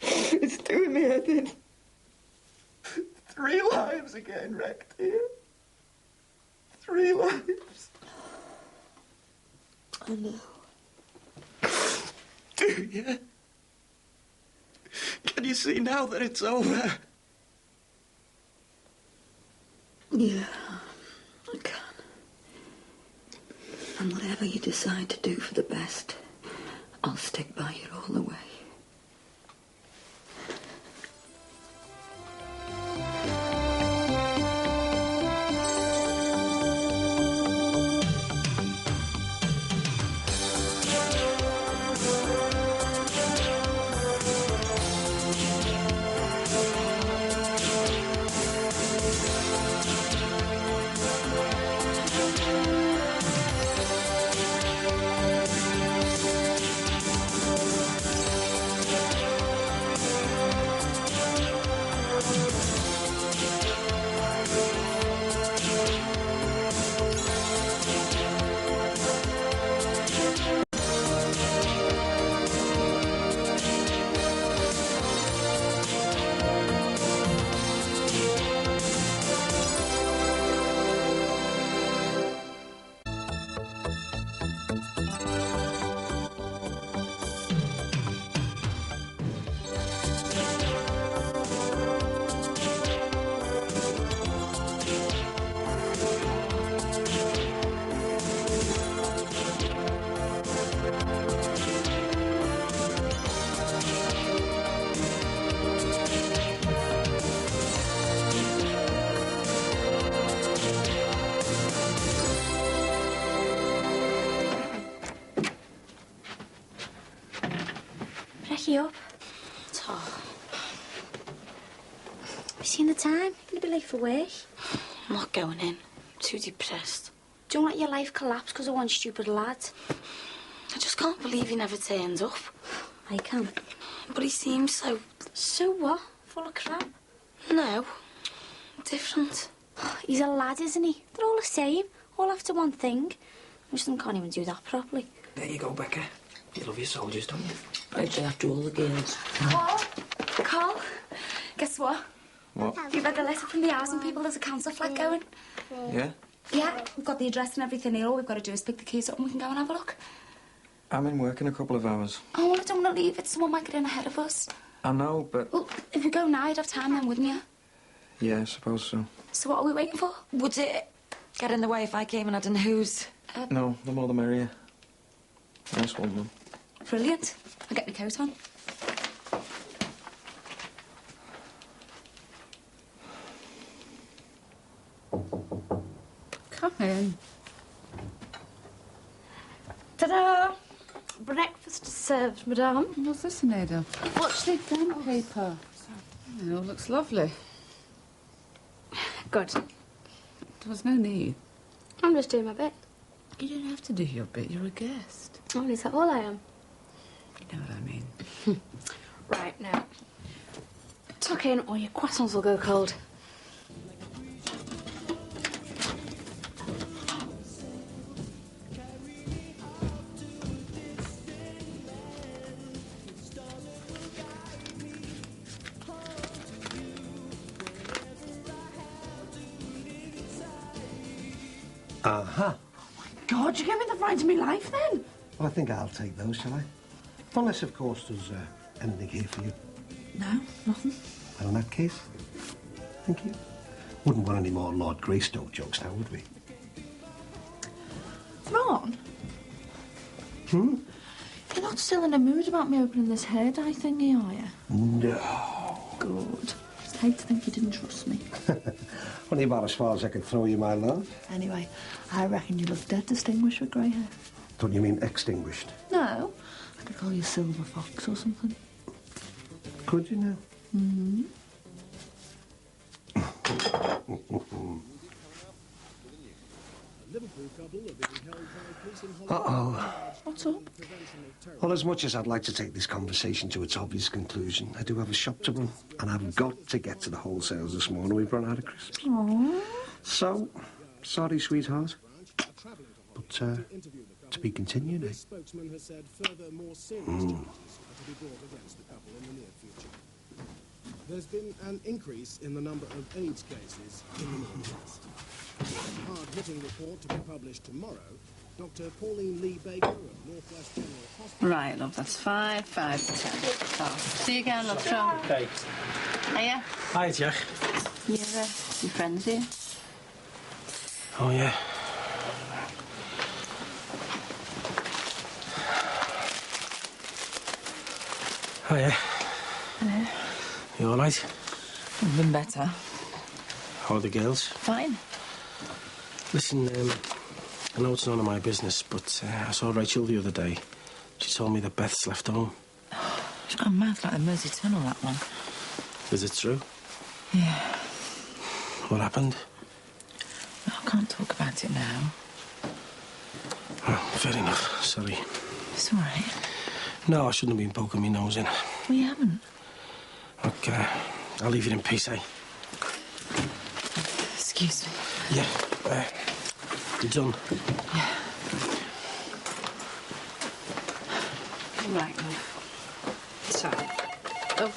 It's doing me head in. 3 lives are getting wrecked here. 3 lives. I know. Do you? Can you see now that it's over? Yeah, I can. And whatever you decide to do for the best, I'll stick by you all the way. You up? Oh. Have you seen the time? You're going to be late for work. I'm not going in. I'm too depressed. Don't let your life collapse because of one stupid lad. I just can't believe he never turns up. I can. But he seems so... So what? Full of crap? No. Different. He's a lad, isn't he? They're all the same. All after one thing. Most of them can't even do that properly. There you go, Becca. You love your soldiers, don't you? Right there after all the girls. Carl, guess what? What? Have you read the letter from the housing people? There's a council flat going. Yeah? Yeah, we've got the address and everything here. All we've got to do is pick the keys up and we can go and have a look. I'm in work in a couple of hours. Oh, well, I don't want to leave it. Someone might get in ahead of us. I know, but... Well, if we go now, you'd have time then, wouldn't you? Yeah, I suppose so. So what are we waiting for? Would it get in the way if I came and I didn't know who's... No, the more the merrier. Nice one, Mum. Brilliant. I'll get my coat on. Come in. Ta-da! Breakfast served, madame. What's this made of? Watch the exam Paper. It all looks lovely. Good. There was no need. I'm just doing my bit. You don't have to do your bit. You're a guest. Oh, is that all I am? You know what I mean. Right, now. Tuck in or your croissants will go cold. Aha. God, you gave me the fright of my life then. Well, I think I'll take those, shall I? Unless, of course, there's anything here for you. No, nothing. Well, in that case, thank you. Wouldn't want any more Lord Greystoke jokes now, would we? Ron? Hmm? You're not still in a mood about me opening this hair dye thingy, are you? No. Good. Just hate to think you didn't trust me. Only about as far as I could throw you, my love. Anyway, I reckon you look dead distinguished with grey hair. Don't you mean extinguished? No, I could call you Silver Fox or something. Could you now? Mm-hmm. Uh-oh. What's up? Well, as much as I'd like to take this conversation to its obvious conclusion, I do have a shop to run, and I've got to get to the wholesales this morning. We've run out of crisps. Aww. So, sorry, sweetheart. But, to be continued, eh? There's been an increase in the number of AIDS cases in the Northwest. A hard-hitting report to be published tomorrow. Dr. Pauline Lee Baker of Northwest General Hospital... Right, love, that's 5, 5 to 10. Oh, see you again, love, John. Okay. Hiya. Hi, Jack. Your friends here? Oh, yeah. Hiya. Hello. You all right? I've been better. How are the girls? Fine. Listen, I know it's none of my business, but I saw Rachel the other day. She told me that Beth's left home. She's got a mouth like the Mersey Tunnel, that one. Is it true? Yeah. What happened? I can't talk about it now. Oh, fair enough. Sorry. It's all right. No, I shouldn't have been poking my nose in. We haven't. Okay. I'll leave you in peace, eh? Excuse me. Yeah. You done? Yeah. Right, love. Sorry. Oh,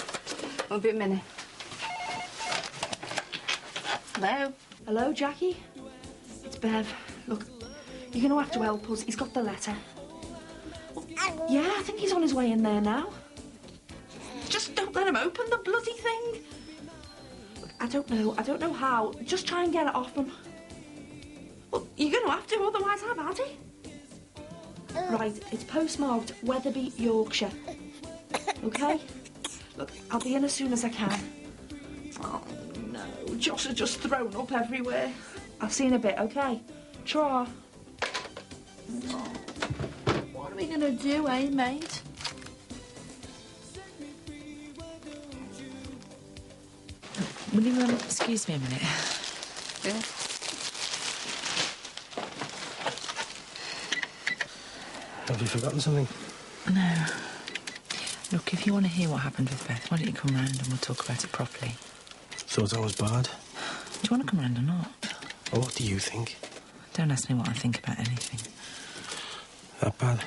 I'll be a minute. Hello? Hello, Jackie? It's Bev. Look, you're going to have to help us. He's got the letter. Yeah, I think he's on his way in there now. Just don't let him open the bloody thing. Look, I don't know how. Just try and get it off him. Well, you're going to have to, otherwise I've had it. Right, it's postmarked Wetherby, Yorkshire. OK? Look, I'll be in as soon as I can. Oh, no. Josh has just thrown up everywhere. I've seen a bit, OK? Tra. Oh. What are we going to do, eh, mate? Will you excuse me a minute? Yeah. Have you forgotten something? No. Look, if you want to hear what happened with Beth, why don't you come round and we'll talk about it properly? Thought I was bad. Do you want to come round or not? Well, what do you think? Don't ask me what I think about anything. That bad?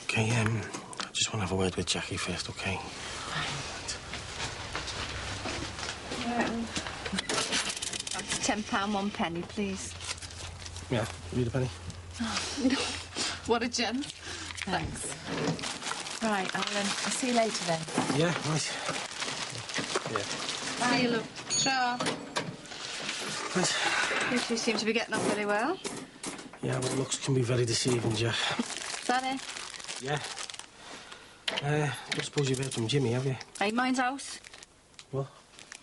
Okay, I just want to have a word with Jackie first, okay? That's £10, 1 penny, please. Yeah, read a penny. What a gent. Thanks. Right, I'll see you later then. Yeah, right. Yeah. See you, love. Ciao. Right. You two seem to be getting on very well. Yeah, but looks can be very deceiving, Jack. Is that it? Yeah. Don't suppose you've heard from Jimmy, have you? Hey, mine's house. What?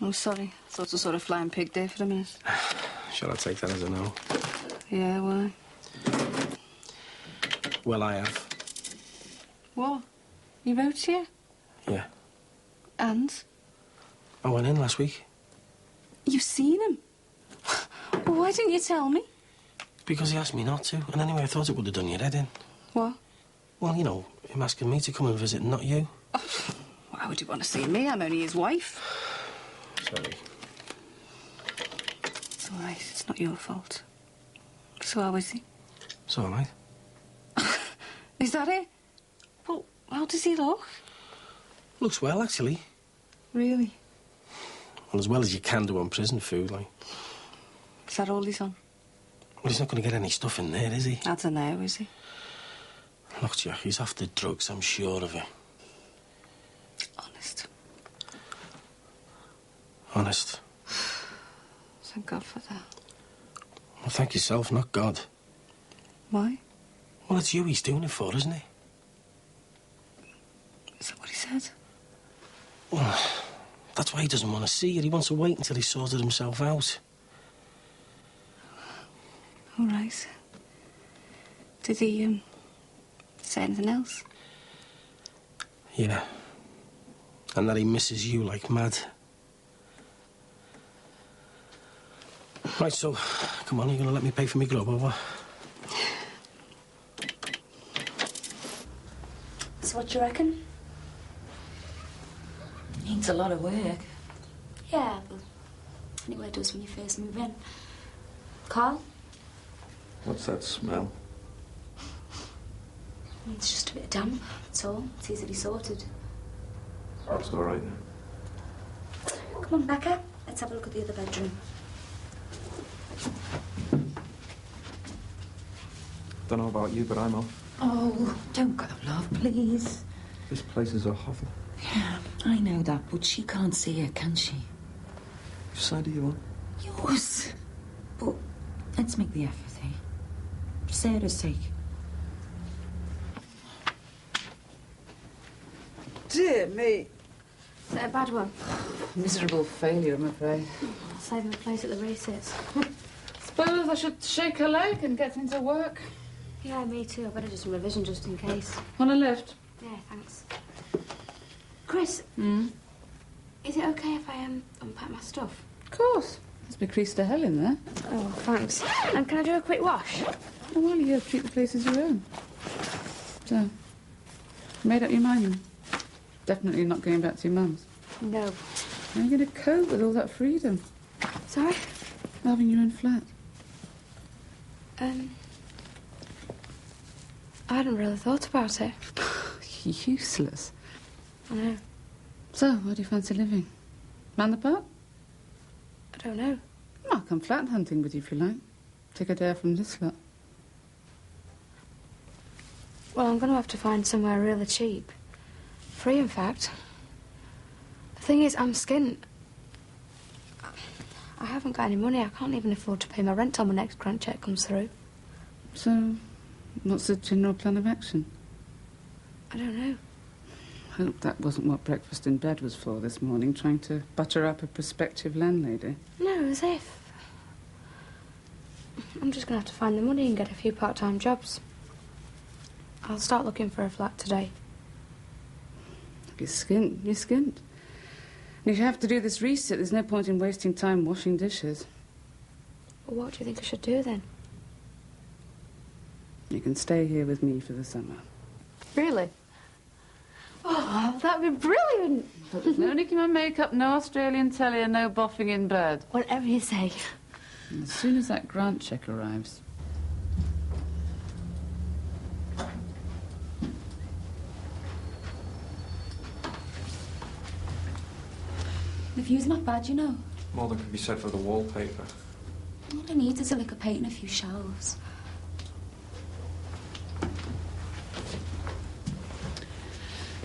Oh, sorry. Thought I saw a flying pig there for a minute. Shall I take that as a no? Yeah, why? Well, I have. What? You wrote here? Yeah. And? I went in last week. You've seen him? Well, why didn't you tell me? Because he asked me not to. And anyway, I thought it would have done your head in. What? Well, you know, him asking me to come and visit, not you. Oh, why would you want to see me? I'm only his wife. Sorry. It's all right. It's not your fault. So how is he? It's all right. Is that it? Well, how does he look? Looks well, actually. Really? Well, as well as you can do on prison food, like. Is that all he's on? Well, he's not going to get any stuff in there, is he? I don't know, is he? Look, Jack, he's after drugs, I'm sure of it. Honest. Honest. Thank God for that. Well, thank yourself, not God. Why? Well, it's you he's doing it for, isn't he? Is that what he said? Well, that's why he doesn't want to see it. He wants to wait until he's sorted himself out. All right. Did he, say anything else? Yeah. And that he misses you like mad. Right, so, come on, you're going to let me pay for me grub, or what? So what do you reckon? Needs a lot of work. Yeah, but anyway, it does when you first move in. Carl? What's that smell? It's just a bit damp, that's all. It's easily sorted. It's all right. Come on, Becca. Let's have a look at the other bedroom. Don't know about you, but I'm off. Oh, don't go, love, please. This place is a hovel. Yeah, I know that, but she can't see it, can she? Which side do you want? Yours. But let's make the effort, eh? For Sarah's sake. Dear me. Is that a bad one? Miserable failure, I'm afraid. I'll save him a place at the races. Suppose I should shake her leg and get into work. Yeah, me too. I better do some revision just in case. Want a lift? Yeah, thanks. Chris. Is it okay if I unpack my stuff? Of course. Must be creased to hell in there. Oh, thanks. And can I do a quick wash? Oh, well, you treat the place as your own. So, made up your mind then? Definitely not going back to your mum's? No. How are you going to cope with all that freedom? Sorry? Having your own flat? I hadn't really thought about it. Useless. I know. So, where do you fancy living? Round the park? I don't know. I'll come flat hunting with you if you like. Take a day off from this lot. Well, I'm going to have to find somewhere really cheap. Free, in fact. The thing is, I'm skint. I haven't got any money. I can't even afford to pay my rent till my next grant check comes through. So, what's the general plan of action? I don't know. I hope that wasn't what breakfast in bed was for this morning, trying to butter up a prospective landlady. No, as if. I'm just going to have to find the money and get a few part-time jobs. I'll start looking for a flat today. You're skint. You're skint. And if you have to do this reset, there's no point in wasting time washing dishes. Well, what do you think I should do then? You can stay here with me for the summer. Really? Oh, that'd be brilliant. But there's no nicking my makeup, no Australian telly, and no boffing in bed. Whatever you say. And as soon as that grant check arrives... The view's not bad, you know. More than can be said for the wallpaper. All I need is a lick of paint and a few shelves.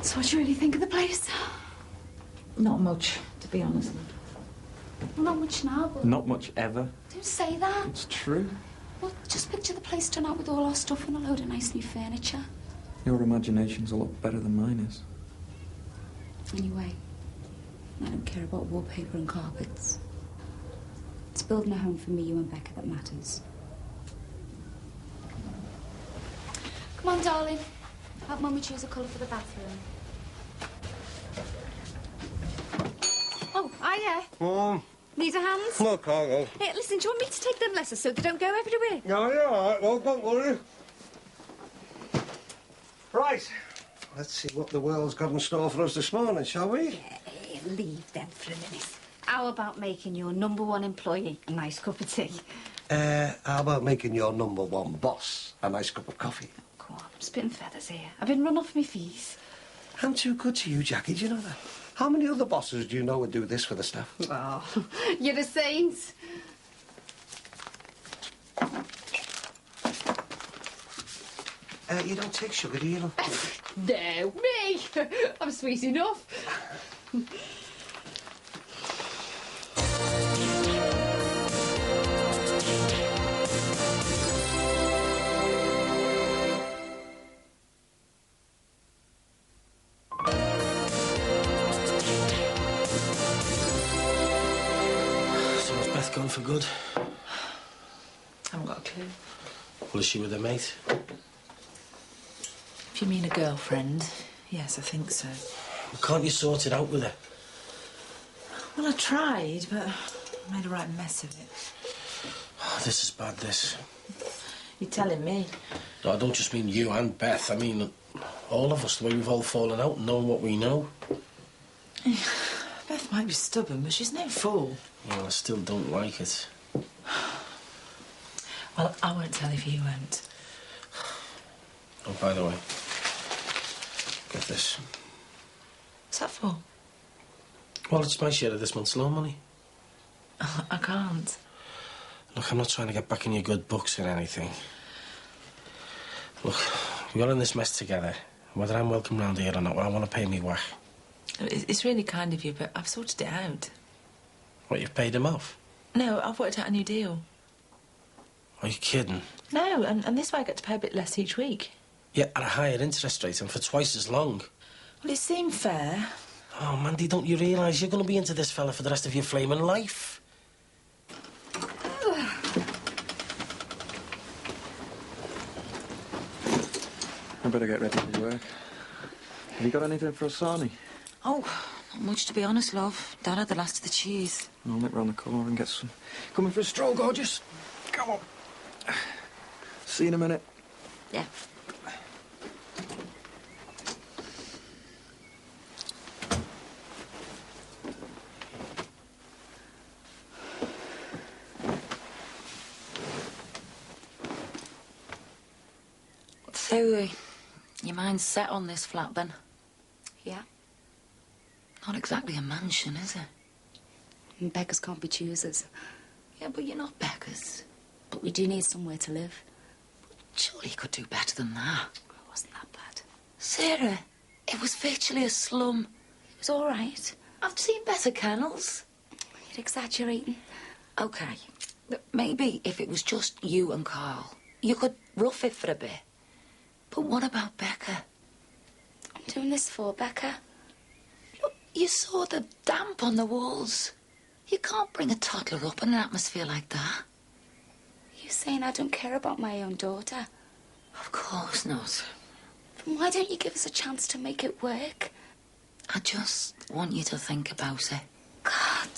So what do you really think of the place? Not much, to be honest. Well, not much now, but... Not much ever. Don't say that. It's true. Well, just picture the place done out with all our stuff and a load of nice new furniture. Your imagination's a lot better than mine is. Anyway, I don't care about wallpaper and carpets. It's building a home for me, you and Becca that matters. Come on, darling. Help Mummy choose a colour for the bathroom. Oh, hiya. Mum. Need a hand? No, can't go. Hey, listen, do you want me to take them letters so they don't go everywhere? No, you're all right. Well, don't worry. Right. Let's see what the world's got in store for us this morning, shall we? Yeah, leave them for a minute. How about making your #1 employee a nice cup of tea? How about making your #1 boss a nice cup of coffee? Come on, I'm spitting feathers here. I've been run off my fees. I'm too good to you, Jackie, do you know that? How many other bosses do you know would do this for the staff? Oh, you're a saint. You don't take sugar, do you? No, me. I'm sweet enough. So has Beth gone for good? I haven't got a clue. Well, is she with her mate? If you mean a girlfriend, yes, I think so. Well, can't you sort it out with her? Well, I tried, but I made a right mess of it. Oh, this is bad, this. You're telling me. No, I don't just mean you and Beth. I mean all of us, the way we've all fallen out and knowing what we know. Beth might be stubborn, but she's no fool. Well, I still don't like it. Well, I won't tell if you won't. Oh, by the way, get this. What's that for? Well, it's my share of this month's loan money. I can't. Look, I'm not trying to get back in your good books or anything. Look, we got in this mess together. Whether I'm welcome round here or not, I want to pay me whack. It's really kind of you, but I've sorted it out. What, you've paid him off? No, I've worked out a new deal. Are you kidding? No, and this way I get to pay a bit less each week. Yeah, at a higher interest rate and for twice as long. Well, it seemed fair. Oh, Mandy, don't you realise you're going to be into this fella for the rest of your flaming life? I better get ready for work. Have you got anything for a sarnie? Oh, not much to be honest, love. Dad had the last of the cheese. I'll nip round the corner and get some. Coming for a stroll, gorgeous? Come on. See you in a minute. Yeah. So, your mind's set on this flat, then? Yeah. Not exactly a mansion, is it? And beggars can't be choosers. Yeah, but you're not beggars. But we do need somewhere to live. Surely you could do better than that. It wasn't that bad. Sarah, it was virtually a slum. It was all right. I've seen better kennels. You're exaggerating. OK. Maybe if it was just you and Carl, you could rough it for a bit. But what about Becca? I'm doing this for Becca. Look, you saw the damp on the walls. You can't bring a toddler up in an atmosphere like that. You're saying I don't care about my own daughter? Of course not. Then why don't you give us a chance to make it work? I just want you to think about it. God.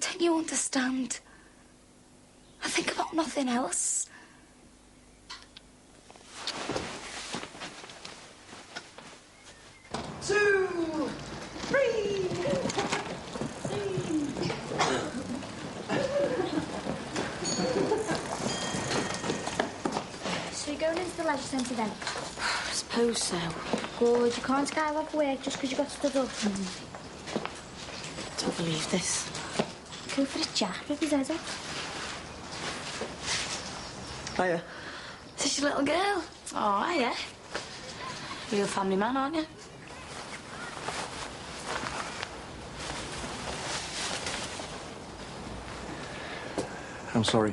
Don't you understand? I think about nothing else. Supervisor centre then? I suppose so. Good, you can't get out of work just because you got stood up. Don't believe this. Go for a jab if his head up. Hiya. Is this your little girl? Oh, hiya. Real family man, aren't you? I'm sorry.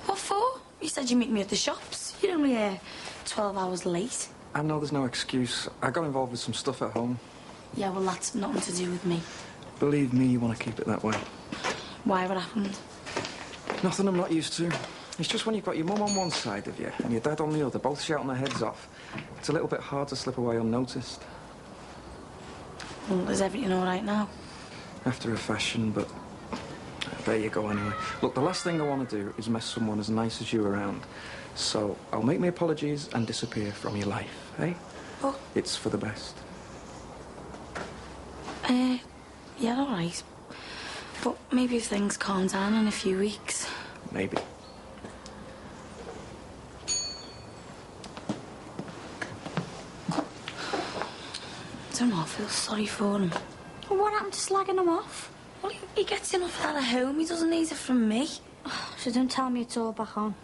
What for? You said you'd meet me at the shops. You're only 12 hours late. I know there's no excuse. I got involved with some stuff at home. Yeah, well, that's nothing to do with me. Believe me, you want to keep it that way. Why? What happened? Nothing I'm not used to. It's just when you've got your mum on one side of you and your dad on the other, both shouting their heads off, it's a little bit hard to slip away unnoticed. Well, is everything all right now? After a fashion, but there you go anyway. Look, the last thing I want to do is mess someone as nice as you around. So I'll make my apologies and disappear from your life, eh? Oh. It's for the best. Yeah, all right. But maybe if things calm down in a few weeks. Maybe. I don't know, I feel sorry for him. Well, what happened to slagging him off? Well, he gets enough out of home. He doesn't need it from me. So don't tell me it's all back on.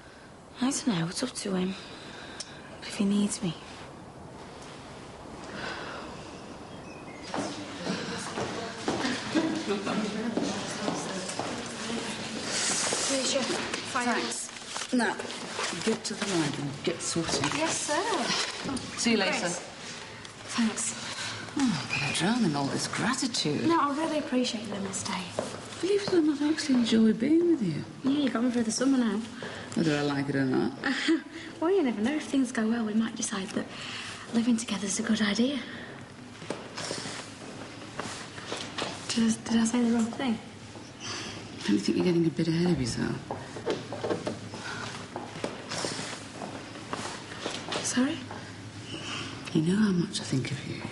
I don't know. It's up to him. If he needs me. Here's your files. Now, get to the library. Get sorted. Yes, sir. See you later. Grace. Thanks. Oh, I'm going to drown in all this gratitude. No, I really appreciate you, Miss Day. Believe it or not, I actually enjoy being with you. Yeah, you got me through the summer now. Whether I like it or not. Well, you never know. If things go well, we might decide that living together is a good idea. Did I say the wrong thing? Don't you think you're getting a bit ahead of yourself? Sorry? You know how much I think of you.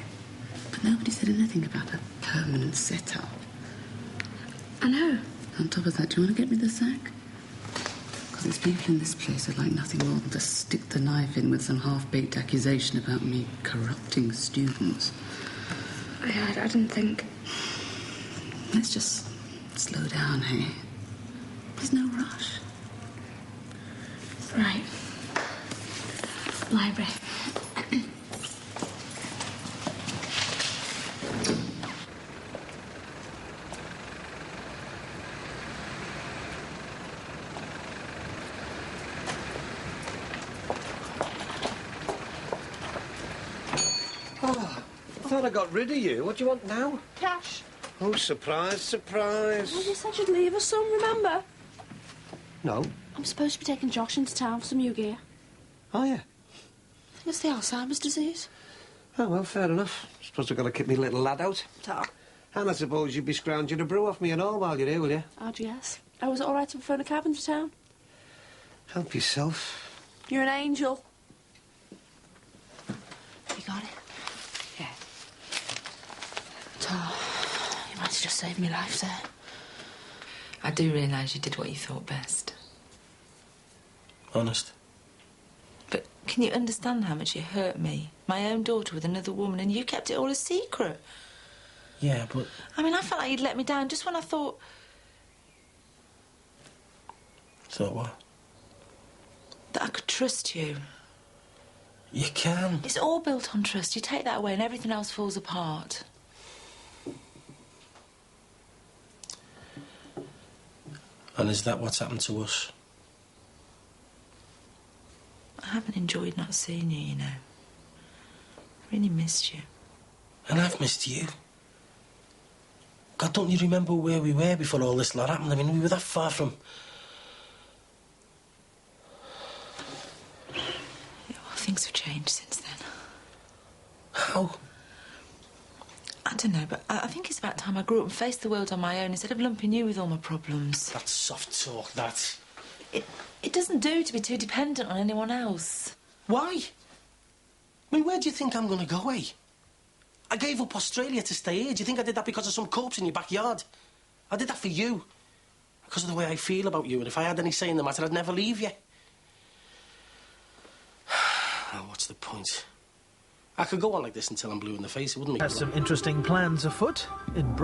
But nobody said anything about a permanent setup. I know. On top of that, do you want to get me the sack? Because these people in this place are like nothing more than to stick the knife in with some half-baked accusation about me corrupting students. I didn't think... Let's just slow down, hey? There's no rush. Right. Library. Oh, I thought I got rid of you. What do you want now? Cash. Oh, surprise, surprise. Well, you said you'd leave us some, remember? No. I'm supposed to be taking Josh into town for some new gear. Oh, yeah. I think it's the Alzheimer's disease. Oh, well, fair enough. Suppose I've got to keep me little lad out. Ta. And I suppose you'd be scrounging a brew off me and all while you're here, will you? How'd you guess? Oh, was it all right to phone a cab into town? Help yourself. You're an angel. You got it? Yeah. Ta. You might have just saved me life there. I do realise you did what you thought best. Honest. But can you understand how much it hurt me? My own daughter with another woman, and you kept it all a secret. Yeah, but... I mean, I felt like you'd let me down just when I thought... Thought what? That I could trust you. You can. It's all built on trust. You take that away and everything else falls apart. And is that what's happened to us? I haven't enjoyed not seeing you, you know. I really missed you. And I've missed you. God, don't you remember where we were before all this lot happened? I mean, we were that far from... Yeah, well, things have changed since then. How? I don't know, but I think it's about time I grew up and faced the world on my own instead of lumping you with all my problems. That's soft talk, that. It doesn't do to be too dependent on anyone else. Why? I mean, where do you think I'm going to go, eh? I gave up Australia to stay here. Do you think I did that because of some corpse in your backyard? I did that for you. Because of the way I feel about you. And if I had any say in the matter, I'd never leave you. what's the point? I could go on like this until I'm blue in the face. It wouldn't make Has some interesting plans afoot in